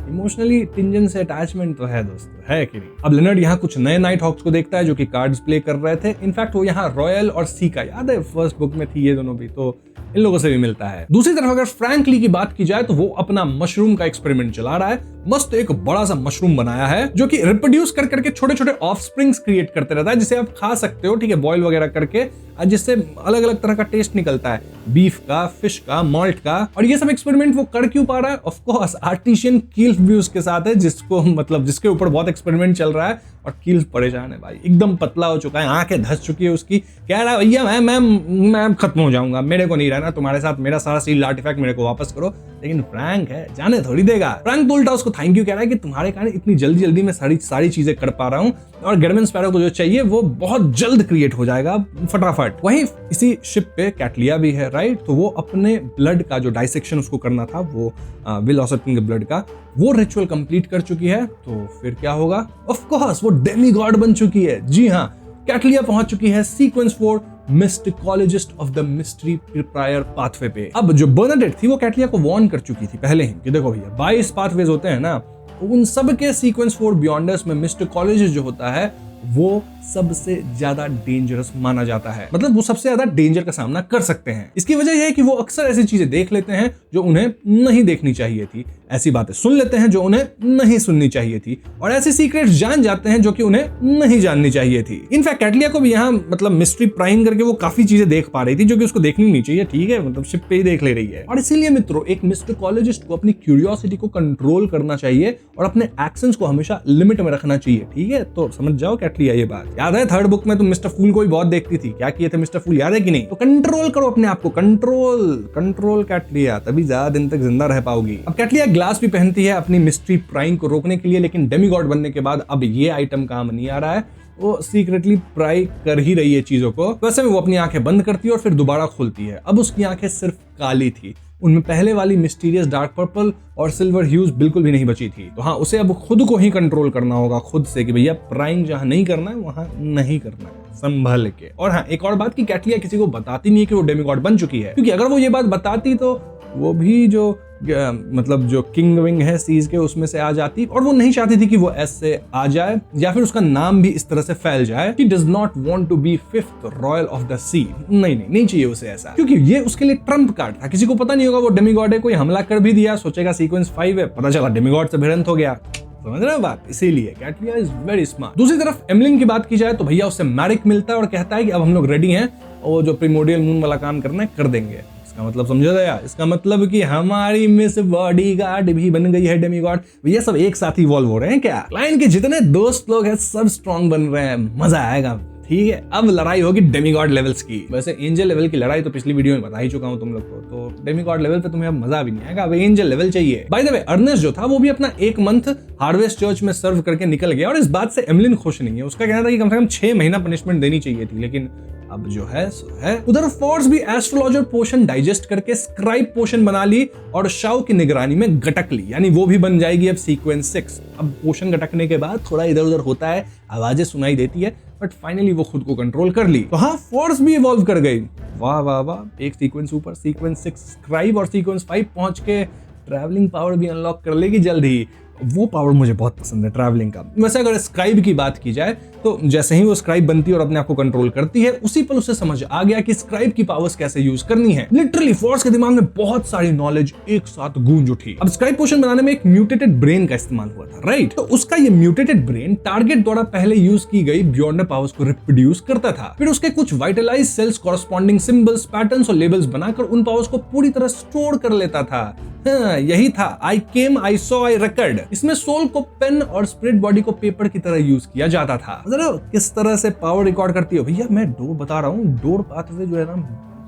इमोशनली टिंजन से अटैचमेंट तो है दोस्तों, है कि नहीं? अब लेनर्ड यहाँ कुछ नए नाइट हॉक्स को देखता है जो कि कार्ड्स प्ले कर रहे थे। इनफैक्ट वो यहाँ रॉयल और सीका, याद है फर्स्ट बुक में थी ये दोनों भी, तो इन लोगों से भी मिलता है। दूसरी तरफ अगर फ्रैंकली की बात की जाए तो वो अपना मशरूम का एक्सपेरिमेंट चला रहा है। मस्त एक बड़ा सा मशरूम बनाया है जो कि रिप्रोड्यूस कर करके छोटे छोटे ऑफस्प्रिंग्स क्रिएट करते रहता है, जिसे आप खा सकते हो, ठीक है, बॉयल वगैरह करके, जिससे अलग अलग तरह का टेस्ट निकलता है, बीफ का, फिश का, मॉल्ट का। और ये सब एक्सपेरिमेंट वो कर क्यों पा रहा है? ऑफ कोर्स आर्टिशियन किल्फ भी उसके साथ है, जिसको मतलब जिसके ऊपर बहुत एक्सपेरिमेंट चल रहा है, और किल्फ परेशान है भाई, एकदम पतला हो चुका है, आंखें धस चुकी है उसकी, कह रहा है भैया मैं खत्म हो जाऊंगा, मेरे को नहीं रहना तुम्हारे साथ, मेरा सारा सील आर्टिफैक्ट मेरे को वापस करो। लेकिन फ्रैंक है, जाने थोड़ी देगा। फ्रैंक तो उल्टा उसको थैंक यू कह रहा है कि तुम्हारे कारण इतनी जल्दी जल्दी मैं सारी चीजें कर पा रहा हूँ, और गेडमैन स्पैरो को जो चाहिए वो बहुत जल्द क्रिएट हो जाएगा, फटाफट। वहीं इसी शिप पे कैटलिया भी है, राइट? तो वो अपने ब्लड का जो डाइसेक्शन उसको करना था, वो विल ऑसटन के ब्लड का, वो रिचुअल कंप्लीट कर चुकी है। तो फिर क्या होगा? ऑफ कोर्स वो डेमीगॉड बन चुकी है। जी हाँ, कैटलिया पहुंच चुकी है sequence 4 mysticologist of the mystery pryer pathway पे। अब जो बर्नाडेट थी वो कैटलिया को वार्न कर चुकी थी पहले ही कि देखो भैया 22 पाथवेज होते हैं ना, उन सब के सीक्वेंस 4 बियॉन्डर्स में मिस्टिकोलॉजिस्ट जो होता है वो सबसे ज्यादा डेंजरस माना जाता है, मतलब वो सबसे ज्यादा डेंजर का सामना कर सकते हैं। इसकी वजह यह है कि वो अक्सर ऐसी चीजें देख लेते हैं जो उन्हें नहीं देखनी चाहिए थी, ऐसी बातें सुन लेते हैं जो उन्हें नहीं सुननी चाहिए थी, और ऐसे सीक्रेट्स जान जाते हैं जो कि उन्हें नहीं जाननी चाहिए थी। इनफैक्ट कैटलिया को भी यहाँ मतलब मिस्ट्री प्राइम करके वो काफी चीजें देख पा रही थी जो कि उसको देखनी नहीं चाहिए, ठीक है, मतलब शिप पे ही देख ले रही है। और इसीलिए मित्रों, एक मिस्टिकोलॉजिस्ट को अपनी क्यूरियोसिटी को कंट्रोल करना चाहिए और अपने एक्शंस को हमेशा लिमिट में रखना चाहिए, ठीक है? तो समझ जाओ कैटलिया ये बात। याद है थर्ड बुक में तुम मिस्टर फूल को भी बहुत देखती थी, क्या किए थे मिस्टर फूल, याद है कि नहीं? तो कंट्रोल करो अपने आप को, कंट्रोल कैटलिया, तभी ज्यादा दिन तक जिंदा रह पाओगी। अब कैटलिया ग्लास भी पहनती है अपनी मिस्ट्री प्राइंग को रोकने के लिए, लेकिन डेमीगॉड बनने के बाद अब ये आइटम काम नहीं आ रहा है, वो सीक्रेटली प्राई कर ही रही है चीजों को। वैसे में वो अपनी आंखें बंद करती है और फिर दोबारा खोलती है। अब उसकी आंखें सिर्फ काली थी, उनमें पहले वाली मिस्टीरियस डार्क पर्पल और सिल्वर ह्यूज बिल्कुल भी नहीं बची थी। तो हाँ, उसे अब खुद को ही कंट्रोल करना होगा, खुद से, कि भैया प्राइंग जहां नहीं करना है वहां नहीं करना है, संभल के। और हाँ, एक और बात कि कैटलिया किसी को बताती नहीं है कि वो डेमीगॉड बन चुकी है, क्योंकि अगर वो ये बात बताती तो वो भी जो मतलब जो किंग विंग है सीज के उसमें से आ जाती, और वो नहीं चाहती थी कि वो ऐसे आ जाए या फिर उसका नाम भी इस तरह से फैल जाए कि does not want to be 5th royal of the sea. नहीं चाहिए उसे ऐसा, क्योंकि ये उसके लिए ट्रम्प कार्ड था। किसी को पता नहीं होगा वो डेमीगॉड है, कोई हमला कर भी दिया, सोचेगा सीक्वेंस 5 है, पता चला डेमीगॉड से भिड़ंत हो गया, समझ रहे हो बात? इसीलिए कैटलिया इज वेरी स्मार्ट। दूसरी तरफ एमलिन की बात की जाए तो भैया उससे मैरिक मिलता है और कहता है कि अब हम लोग रेडी हैं और वो जो प्रिमोडियल मून वाला काम करना है कर देंगे। इसका मतलब समझो दया, इसका मतलब कि हमारी मिस बॉडीगार्ड भी बन गई है डेमीगॉड। भैया सब एक साथ इवॉल्व हो रहे हैं क्या? क्लाइंट के जितने दोस्त लोग हैं सब स्ट्रॉन्ग बन रहे हैं, मजा आएगा, ठीक है? अब लड़ाई होगी डेमीगॉड लेवल्स की। वैसे एंजल लेवल की लड़ाई तो पिछली वीडियो में बता ही चुका हूं तुम लोग को, तो डेमीगॉड लेवल पे तुम्हें अब मजा भी नहीं आएगा, अब एंजल लेवल चाहिए। बाय द वे, अर्नेस्ट जो था वो भी अपना 1 मंथ हार्वेस्ट चर्च में सर्व करके निकल गया, और इस बात से एमलिन खुश नहीं है। उसका कहना था कि कम से कम 6 महीना पनिशमेंट देनी चाहिए थी, लेकिन अब जो है सो है। उधर फोर्स भी एस्ट्रोलॉजर पोशन डाइजेस्ट करके स्क्राइब पोशन बना ली और शाओ की निगरानी में गटक ली, यानी वो भी बन जाएगी अब सीक्वेंस 6। अब पोशन गटकने के बाद थोड़ा इधर उधर होता है, आवाजें सुनाई देती है, बट फाइनली वो खुद को कंट्रोल कर ली। तो हाँ, फोर्स भी इवॉल्व कर गई। वाह वाह वाह, एक सीक्वेंस ऊपर, सीक्वेंस 6 स्क्राइब और सीक्वेंस 5 पहुंच के ट्रैवलिंग पावर भी अनलॉक कर लेगी जल्द ही। वो पावर मुझे बहुत पसंद है ट्रैवलिंग का। वैसे अगर स्क्राइब की बात की जाए तो जैसे ही वो स्क्राइब बनती है और अपने आप को कंट्रोल करती है, उसी पल उसे समझ आ गया कि स्क्राइब की पावर्स कैसे यूज करनी है। लिटरली फोर्स के दिमाग में बहुत सारी नॉलेज एक साथ गूंज उठी। अब स्क्राइब पोशन बनाने में एक म्यूटेटेड ब्रेन का इस्तेमाल हुआ था, राइट? तो उसका ये म्यूटेटेड ब्रेन टारगेट द्वारा पहले यूज की गई बियॉन्डर पावर्स को रिप्रोड्यूस करता था। फिर उसके कुछ वाइटलाइज सेल्स कॉरस्पॉन्डिंग सिंबल्स, पैटर्न्स और लेबल्स बनाकर उन पावर्स को पूरी तरह स्टोर कर लेता था। हाँ, यही था आई केम, आई सॉ, आई रिकॉर्ड। इसमें सोल को पेन और स्प्रिट बॉडी को पेपर की तरह यूज किया जाता था। जरा किस तरह से पावर रिकॉर्ड करती है भैया। मैं डोर बता रहा हूँ, डोर पाथवे जो है ना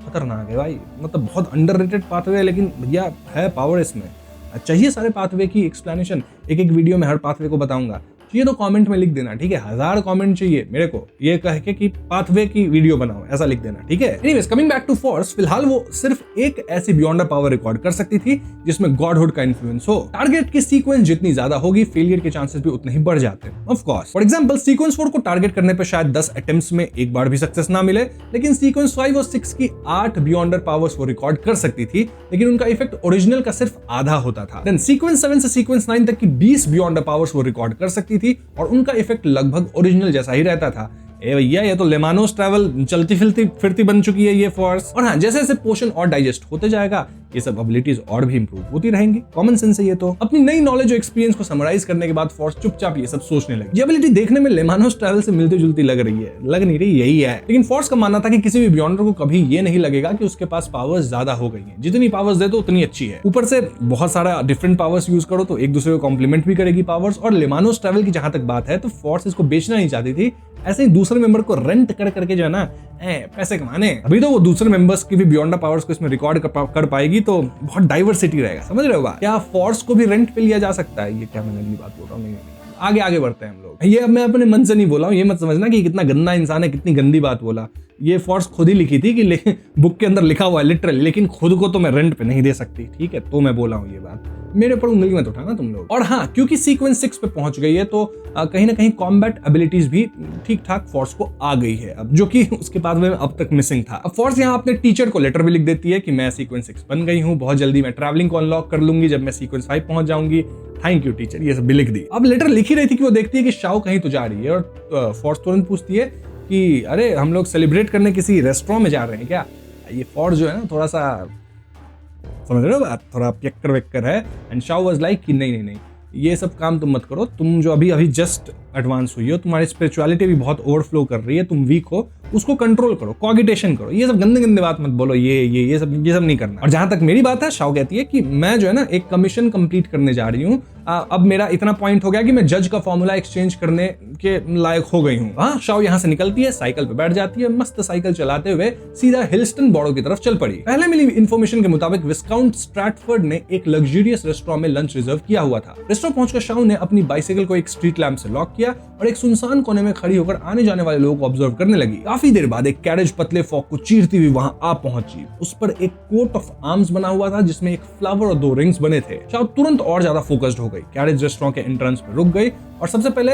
खतरनाक है भाई, मतलब बहुत अंडररेटेड पाथवे है, लेकिन भैया है पावर इसमें। चाहिए सारे पाथवे की एक्सप्लेनेशन, एक एक वीडियो में हर पाथवे को बताऊंगा। चाहिए तो कमेंट में लिख देना, ठीक है? 1000 कमेंट चाहिए मेरे को ये कह के कि पाथवे की वीडियो बनाओ, ऐसा लिख देना, ठीक है? Anyways, coming back to Fors, फिलहाल वो सिर्फ एक ऐसी बियॉन्डर पावर रिकॉर्ड कर सकती थी जिसमें गॉडहुड का इन्फ्लुएंस हो। टारगेट की सीक्वेंस जितनी ज्यादा होगी, फेलियर के चांसेस भी उतने ही बढ़ जाते हैं। Of course, for example sequence 4 को टारगेट करने पे शायद 10 अटेम्प्ट्स में एक बार भी सक्सेस ना मिले, लेकिन सीक्वेंस 5 और 6 की 8 बियॉन्डर पावर्स वो रिकॉर्ड कर सकती थी, लेकिन उनका इफेक्ट ओरिजिनल का सिर्फ आधा होता था। देन सीक्वेंस 7 से सीक्वेंस 9 तक की 20 बियॉन्डर पावर्स वो रिकॉर्ड कर सकती थी और उनका इफेक्ट लगभग ओरिजिनल जैसा ही रहता था। ए भैया, ये तो लेमानोस ट्रैवल चलती फिरती बन चुकी है ये फोर्स। और हाँ, जैसे जैसे पोशन और डाइजेस्ट होते जाएगा, ये सब एबिलिटीज और भी इंप्रूव होती रहेंगी। कॉमन सेंस है ये तो। अपनी नई नॉलेज और एक्सपीरियंस को समराइज करने के बाद फोर्स चुपचाप ये सब सोचने लगी। ये एबिलिटी देखने में लेमानोस ट्रैवल से मिलती जुलती लग रही है, लग नहीं रही, यही है। लेकिन फोर्स का मानना था कि किसी भी बियॉन्डर को कभी ये नहीं लगेगा कि उसके पास पावर्स ज्यादा हो गई हैं। जितनी पावर्स दे तो उतनी अच्छी है। ऊपर से बहुत सारा डिफरेंट पावर्स यूज करो तो एक दूसरे को कॉम्प्लीमेंट भी करेगी पावर्स। और लेमानोस ट्रैवल की जहां तक बात है तो फोर्स इसको बेचना नहीं चाहती थी, ऐसे ही दूसरे मेंबर को रेंट कर करके जो है ना पैसे कमाने। अभी तो वो दूसरे मेंबर्स की भी बियॉन्डर पावर्स को इसमें रिकॉर्ड कर पाएगी, तो बहुत डाइवर्सिटी रहेगा। समझ रहे हो बात? क्या फोर्स को भी रेंट पे लिया जा सकता है? ये क्या मैं अगली बात बोल रहा हूँ? नहीं, आगे बढ़ते हैं हम लोग। ये अब मैं अपने मन से नहीं बोला हूँ, ये मत समझना कि कितना गंदा इंसान है, कितनी गंदी बात बोला। ये फोर्स खुद ही लिखी थी कि बुक के अंदर लिखा हुआ है लिटरली, लेकिन खुद को तो मैं रेंट पे नहीं दे सकती, ठीक है? तो मैं बोला हूँ ये बात, मेरे ऊपर उंगली मत उठाना तुम लोग। और हाँ, क्योंकि सीक्वेंस 6 पे पहुंच गई है तो कहीं ना कहीं कॉम्बैट एबिलिटीज भी ठीक ठाक फोर्स को आ गई है अब, जो कि उसके बाद में अब तक मिसिंग था। अब फोर्स यहाँ अपने टीचर को लेटर भी लिख देती है कि मैं सीक्वेंस 6 बन गई हूँ, बहुत जल्दी मैं ट्रैवलिंग को अनलॉक कर लूंगी जब मैं सीक्वेंस 5 पहुंच जाऊंगी, थैंक यू टीचर, ये सब भी लिख दी। अब लेटर लिखी रही थी कि वो देखती है कि शाओ कहीं तो जा रही है और फोर्स तुरंत पूछती है कि अरे हम लोग सेलिब्रेट करने किसी रेस्टोरेंट में जा रहे हैं क्या? ये फोर्स जो है ना थोड़ा सा, समझ रहे हो बात, थोड़ा पियक्कर वेक्कर है। एंड शाओ वाज लाइक कि नहीं, ये सब काम तुम मत करो, तुम जो अभी जस्ट एडवांस हुई हो, तुम्हारी स्पिरिचुअलिटी भी बहुत ओवरफ्लो कर रही है, तुम वीक हो, उसको कंट्रोल करो, कॉगिटेशन करो, ये सब गंदे बात मत बोलो, ये सब नहीं करना। और जहां तक मेरी बात है, शाओ कहती है कि मैं जो है ना एक कमीशन कंप्लीट करने जा रही हूँ, अब मेरा इतना पॉइंट हो गया कि मैं जज का फॉर्मूला एक्सचेंज करने के लायक हो गई हूँ। हाँ, शाओ यहाँ से निकलती है, साइकिल पे बैठ जाती है, मस्त साइकिल चलाते हुए सीधा हिल्स्टन बॉरो की तरफ चल पड़ी। पहले मिली इन्फॉर्मेशन के मुताबिक विस्काउंट स्ट्रैटफोर्ड ने एक लग्जरियस रेस्टोरेंट में लंच रिजर्व किया हुआ था। रेस्टोरेंट पहुंचकर शाओ ने अपनी बाइसाइकिल को एक स्ट्रीट लैंप से लॉक किया और एक सुनसान कोने में खड़ी होकर आने जाने वाले लोगों को ऑब्जर्व करने लगी। काफी देर बाद एक कैरेज पतले फॉग को चीरती हुई वहां आ पहुंची। उस पर एक कोट ऑफ आर्म्स बना हुआ था जिसमें एक फ्लावर और 2 रिंग्स बने थे। शाओ तुरंत और ज्यादा फोकस्ड हो गई, कैरेज रेस्टोरेंट के एंट्रेंस पर रुक गई और सबसे पहले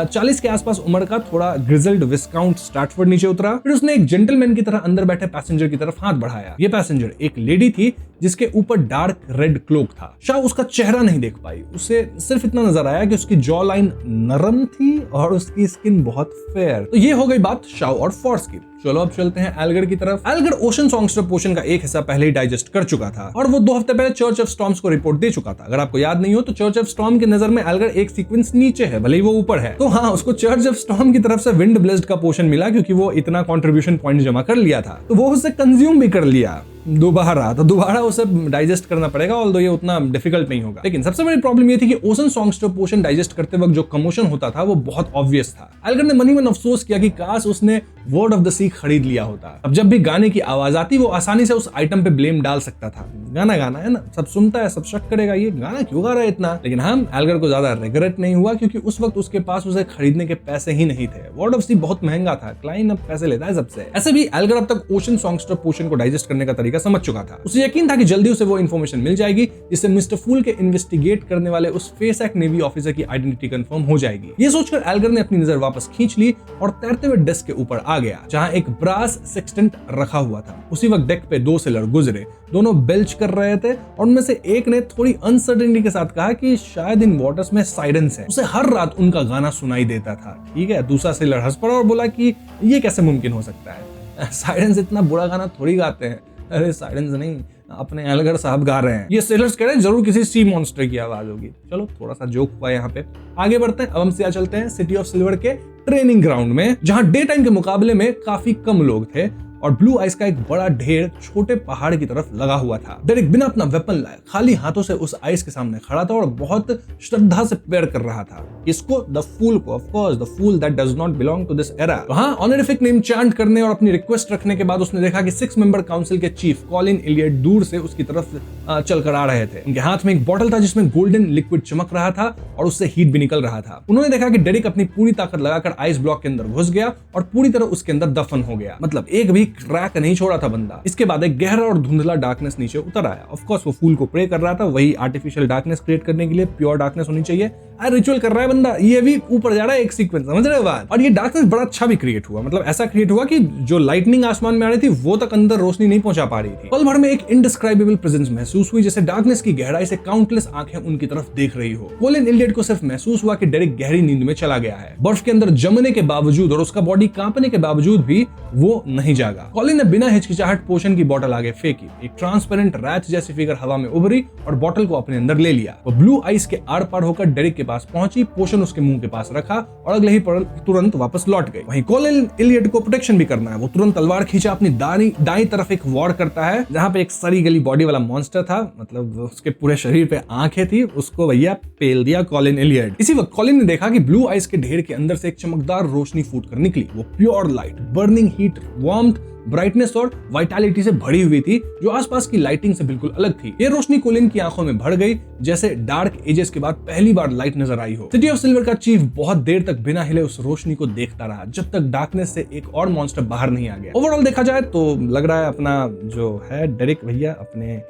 40 के आसपास उम्र का थोड़ा ग्रिजल्ड विस्काउंट स्ट्रैटफोर्ड नीचे उतरा। फिर उसने एक जेंटलमैन की तरह अंदर बैठे पैसेंजर की तरफ हाथ बढ़ाया। ये पैसेंजर एक लेडी थी जिसके ऊपर डार्क रेड क्लोक था। शाओ उसका चेहरा नहीं देख पाई, उसे सिर्फ इतना नजर आया कि उसकी जॉ लाइन नरम थी और उसकी स्किन बहुत फेयर। तो ये हो गई बात शाओ और फोर्स की। चलो अब चलते हैं एल्गर की तरफ। एल्गर ओशन सॉन्गस्टर पोशन का एक हिस्सा पहले ही डाइजेस्ट कर चुका था और वो 2 हफ्ते पहले चर्च ऑफ स्टॉर्म्स को रिपोर्ट दे चुका था। अगर आपको याद नहीं हो तो चर्च ऑफ स्टॉर्म की नजर में एल्गर एक सीक्वेंस नीचे है, भले ही वो ऊपर है। तो हाँ, उसको चर्च ऑफ स्टॉर्म की तरफ से विंड ब्लेस्ड का पोशन मिला क्योंकि वो इतना कंट्रीब्यूशन पॉइंट जमा कर लिया था, तो वो उसे कंज्यूम भी कर लिया दोबारा उसे डाइजेस्ट करना पड़ेगा, ऑल्दो ये उतना डिफिकल्ट नहीं होगा। लेकिन सबसे बड़ी प्रॉब्लम ये थी कि ओशन सॉन्गस्टर पोशन डाइजेस्ट करते वक्त जो कमोशन होता था वो बहुत ऑब्वियस था। एल्गर ने मनी मन अफसोस किया कि काश उसने वर्ड ऑफ द सी खरीद लिया होता। अब जब भी गाने की आवाज आती वो आसानी से उस आइटम पे ब्लेम डाल सकता था। गाना गाना है ना, सब सुनता है, सब शक करेगा ये गाना क्यों गा रहा है इतना। लेकिन हम एल्गर को ज्यादा रिग्रेट नहीं हुआ क्योंकि उस वक्त उसके पास उसे खरीदने के पैसे ही नहीं थे। वर्ड ऑफ सी बहुत महंगा था, क्लाइन अब पैसे लेता है सबसे। ऐसे भी एल्गर अब तक ओशन सॉन्गस्टर पोशन को डाइजेस्ट करने का तरीका समझ चुका था। उसे यकीन था कि जल्दी उसे वो इन्फॉर्मेशन मिल जाएगी जिससे मिस्टर फूल के इन्वेस्टिगेट करने वाले उस फेस एक्ट नेवी ऑफिसर की आइडेंटिटी कंफर्म हो जाएगी। ये सोचकर एल्गर ने अपनी नजर वापस खींच ली और तैरते हुए डेस्क के ऊपर आ गया जहां एक ब्रास सेक्सटेंट रखा हुआ था। उसी वक्त डेक पे 2 सेलर गुजरे, दोनों बेल्च कर रहे थे और उनमें से एक ने थोड़ी अनसर्टेनिटी के साथ कहा कि शायद इन वाटर्स में साइरेंस है, उसे हर रात उनका गाना सुनाई देता था। ठीक है, दूसरा सेलर हंस पड़ा और बोला कि ये कैसे मुमकिन हो सकता है, साइरेंस इतना बुरा गाना थोड़ी गाते हैं। अरे साइरेंस नहीं, अपने एल्गर साहब गा रहे हैं। ये सेलर्स कह रहे हैं जरूर किसी सी मॉन्स्टर की आवाज होगी। चलो थोड़ा सा जोक हुआ यहाँ पे, आगे बढ़ते हैं। अब हम सीधा चलते हैं सिटी ऑफ सिल्वर के ट्रेनिंग ग्राउंड में जहां डे टाइम के मुकाबले में काफी कम लोग थे और ब्लू आइस का एक बड़ा ढेर छोटे पहाड़ की तरफ लगा हुआ था। डेरिक बिना अपना वेपन लाए खाली हाथों से उस आइस के सामने खड़ा था और बहुत श्रद्धा से प्रेयर कर रहा था। इसको, द फूल को, of course the fool that does not belong to this era. वहां ऑनरिफिक नेम चांट करने और अपनी रिक्वेस्ट रखने के बाद उसने देखा कि 6 मेंबर काउंसिल के चीफ कॉलिन इलियट दूर से उसकी तरफ चलकर आ रहे थे। उनके हाथ में एक बॉटल था जिसमें गोल्डन लिक्विड चमक रहा था और उससे हीट भी निकल रहा था। उन्होंने देखा कि डेरिक अपनी पूरी ताकत लगाकर आइस ब्लॉक के अंदर घुस गया और पूरी तरह उसके अंदर दफन हो गया। मतलब एक भी क्रैक नहीं छोड़ा था बंदा। इसके बाद एक गहरा और धुंधला डार्कनेस नीचे उतर आया। ऑफ कोर्स वो फूल को प्रे कर रहा था, वही आर्टिफिशियल डार्कनेस क्रिएट करने के लिए प्योर डार्कनेस होनी चाहिए। रिचुअल कर रहा है बंदा, ये भी ऊपर जा रहा है एक सीक्वेंस, समझ रहे हो बात। और ये डार्कनेस बड़ा अच्छा भी क्रिएट हुआ, मतलब ऐसा क्रिएट हुआ कि जो लाइटनिंग आसमान में आ रही थी वो तक अंदर रोशनी नहीं पहुंचा पा रही थी। पल भर में एक इनडिस्क्राइबेबल प्रेजेंस महसूस हुई, जैसे डार्कनेस की गहराई से काउंटलेस आंखें उनकी तरफ देख रही हो। कॉलिन इलियट को सिर्फ महसूस हुआ कि डेरिक गहरी नींद में चला गया है। बर्फ के अंदर जमने के बावजूद और उसका बॉडी कांपने के बावजूद भी वो नहीं जागा। कॉलिन ने बिना हिचकिचाहट पोशन की बोतल आगे फेंकी। एक ट्रांसपेरेंट रैट जैसी फिगर हवा में उभरी और बोतल को अपने अंदर ले लिया। वो ब्लू आइस के आर पार होकर डेरिक के पास पहुंची, पोशन उसके मुंह के पास रखा और अगले ही पल तुरंत वापस लौट गई। वहीं कॉलिन इलियट को प्रोटेक्शन भी करना है। वो तुरंत तलवार खींचा, अपनी दाईं तरफ एक वॉर करता है जहां पे एक सड़ी गली बॉडी वाला मॉन्स्टर था, मतलब उसके पूरे शरीर पे आंखें थी, उसको भैया पेल दिया कॉलिन इलियट। इसी वक्त कॉलिन ने देखा कि ब्लू आइस के ढेर के अंदर से एक चमकदार रोशनी फूट कर निकली। वो pure light, burning heat, warmth, brightness और वाइटैलिटी से भरी हुई थी जो आसपास की लाइटिंग से बिल्कुल अलग थी। ये रोशनी कॉलिन की आंखों में भर गई जैसे डार्क एजेस के बाद पहली बार लाइट नजर आई हो। सिटी ऑफ सिल्वर का चीफ बहुत देर तक बिना हिले उस रोशनी को देखता रहा जब तक डार्कनेस से एक और मॉन्स्टर बाहर नहीं आ गया। ओवरऑल देखा जाए तो लग रहा है अपना जो है डेरिक भैया अपने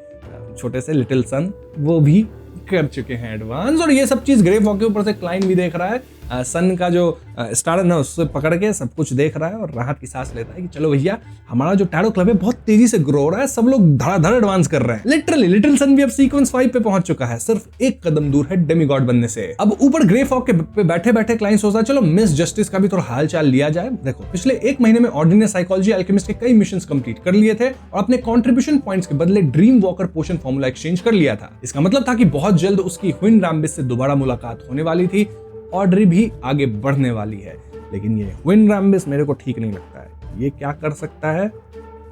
छोटे से लिटिल सन वो भी कर चुके हैं एडवांस। और ये सब चीज ग्रे फॉग के ऊपर से क्लाइन भी देख रहा है, सन का जो स्टार है ना उससे पकड़ के सब कुछ देख रहा है और राहत की सांस लेता है कि चलो भैया हमारा जो टैरो क्लब है बहुत तेजी से ग्रो हो रहा है, सब लोग धड़ाधड़ एडवांस कर रहे हैं। लिटरली लिटिल सन भी अब सीक्वेंस 5 पे पहुंच चुका है, सिर्फ एक कदम दूर है डेमीगॉड बनने से। अब ऊपर ग्रे फॉग के पे बैठे बैठे क्लाइन सोचता है चलो मिस जस्टिस का भी थोड़ा हाल चाल लिया जाए। देखो पिछले 1 महीने में ऑर्डिनरी साइकोलॉजी अल्केमिस्ट के कई मिशन कंप्लीट कर लिए थे और अपने कॉन्ट्रीब्यूशन पॉइंट्स के बदले ड्रीम वॉकर पोशन फॉर्मूला एक्सचेंज कर लिया था। इसका मतलब था कि बहुत जल्द उसकी ह्विन रैम्बिस से दोबारा मुलाकात होने वाली थी, ऑड्री भी आगे बढ़ने वाली है। लेकिन ये ह्विन रैम्बिस मेरे को ठीक नहीं लगता है। ये क्या कर सकता है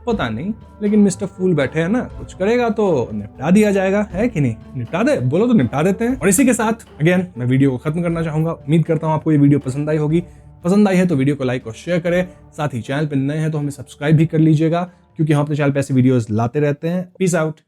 पता नहीं, लेकिन मिस्टर फूल बैठे हैं ना, कुछ करेगा तो निपटा दिया जाएगा, है कि नहीं? निपटा दे, बोलो तो निपटा देते हैं। और इसी के साथ अगेन मैं वीडियो को खत्म करना चाहूंगा। उम्मीद करता हूं आपको ये वीडियो पसंद आई होगी। पसंद आई है तो वीडियो को लाइक और शेयर करें, साथ ही चैनल पर नए हैं तो हमें सब्सक्राइब भी कर लीजिएगा क्योंकि हम अपने चैनल पर ऐसे वीडियोस लाते रहते हैं। Peace out.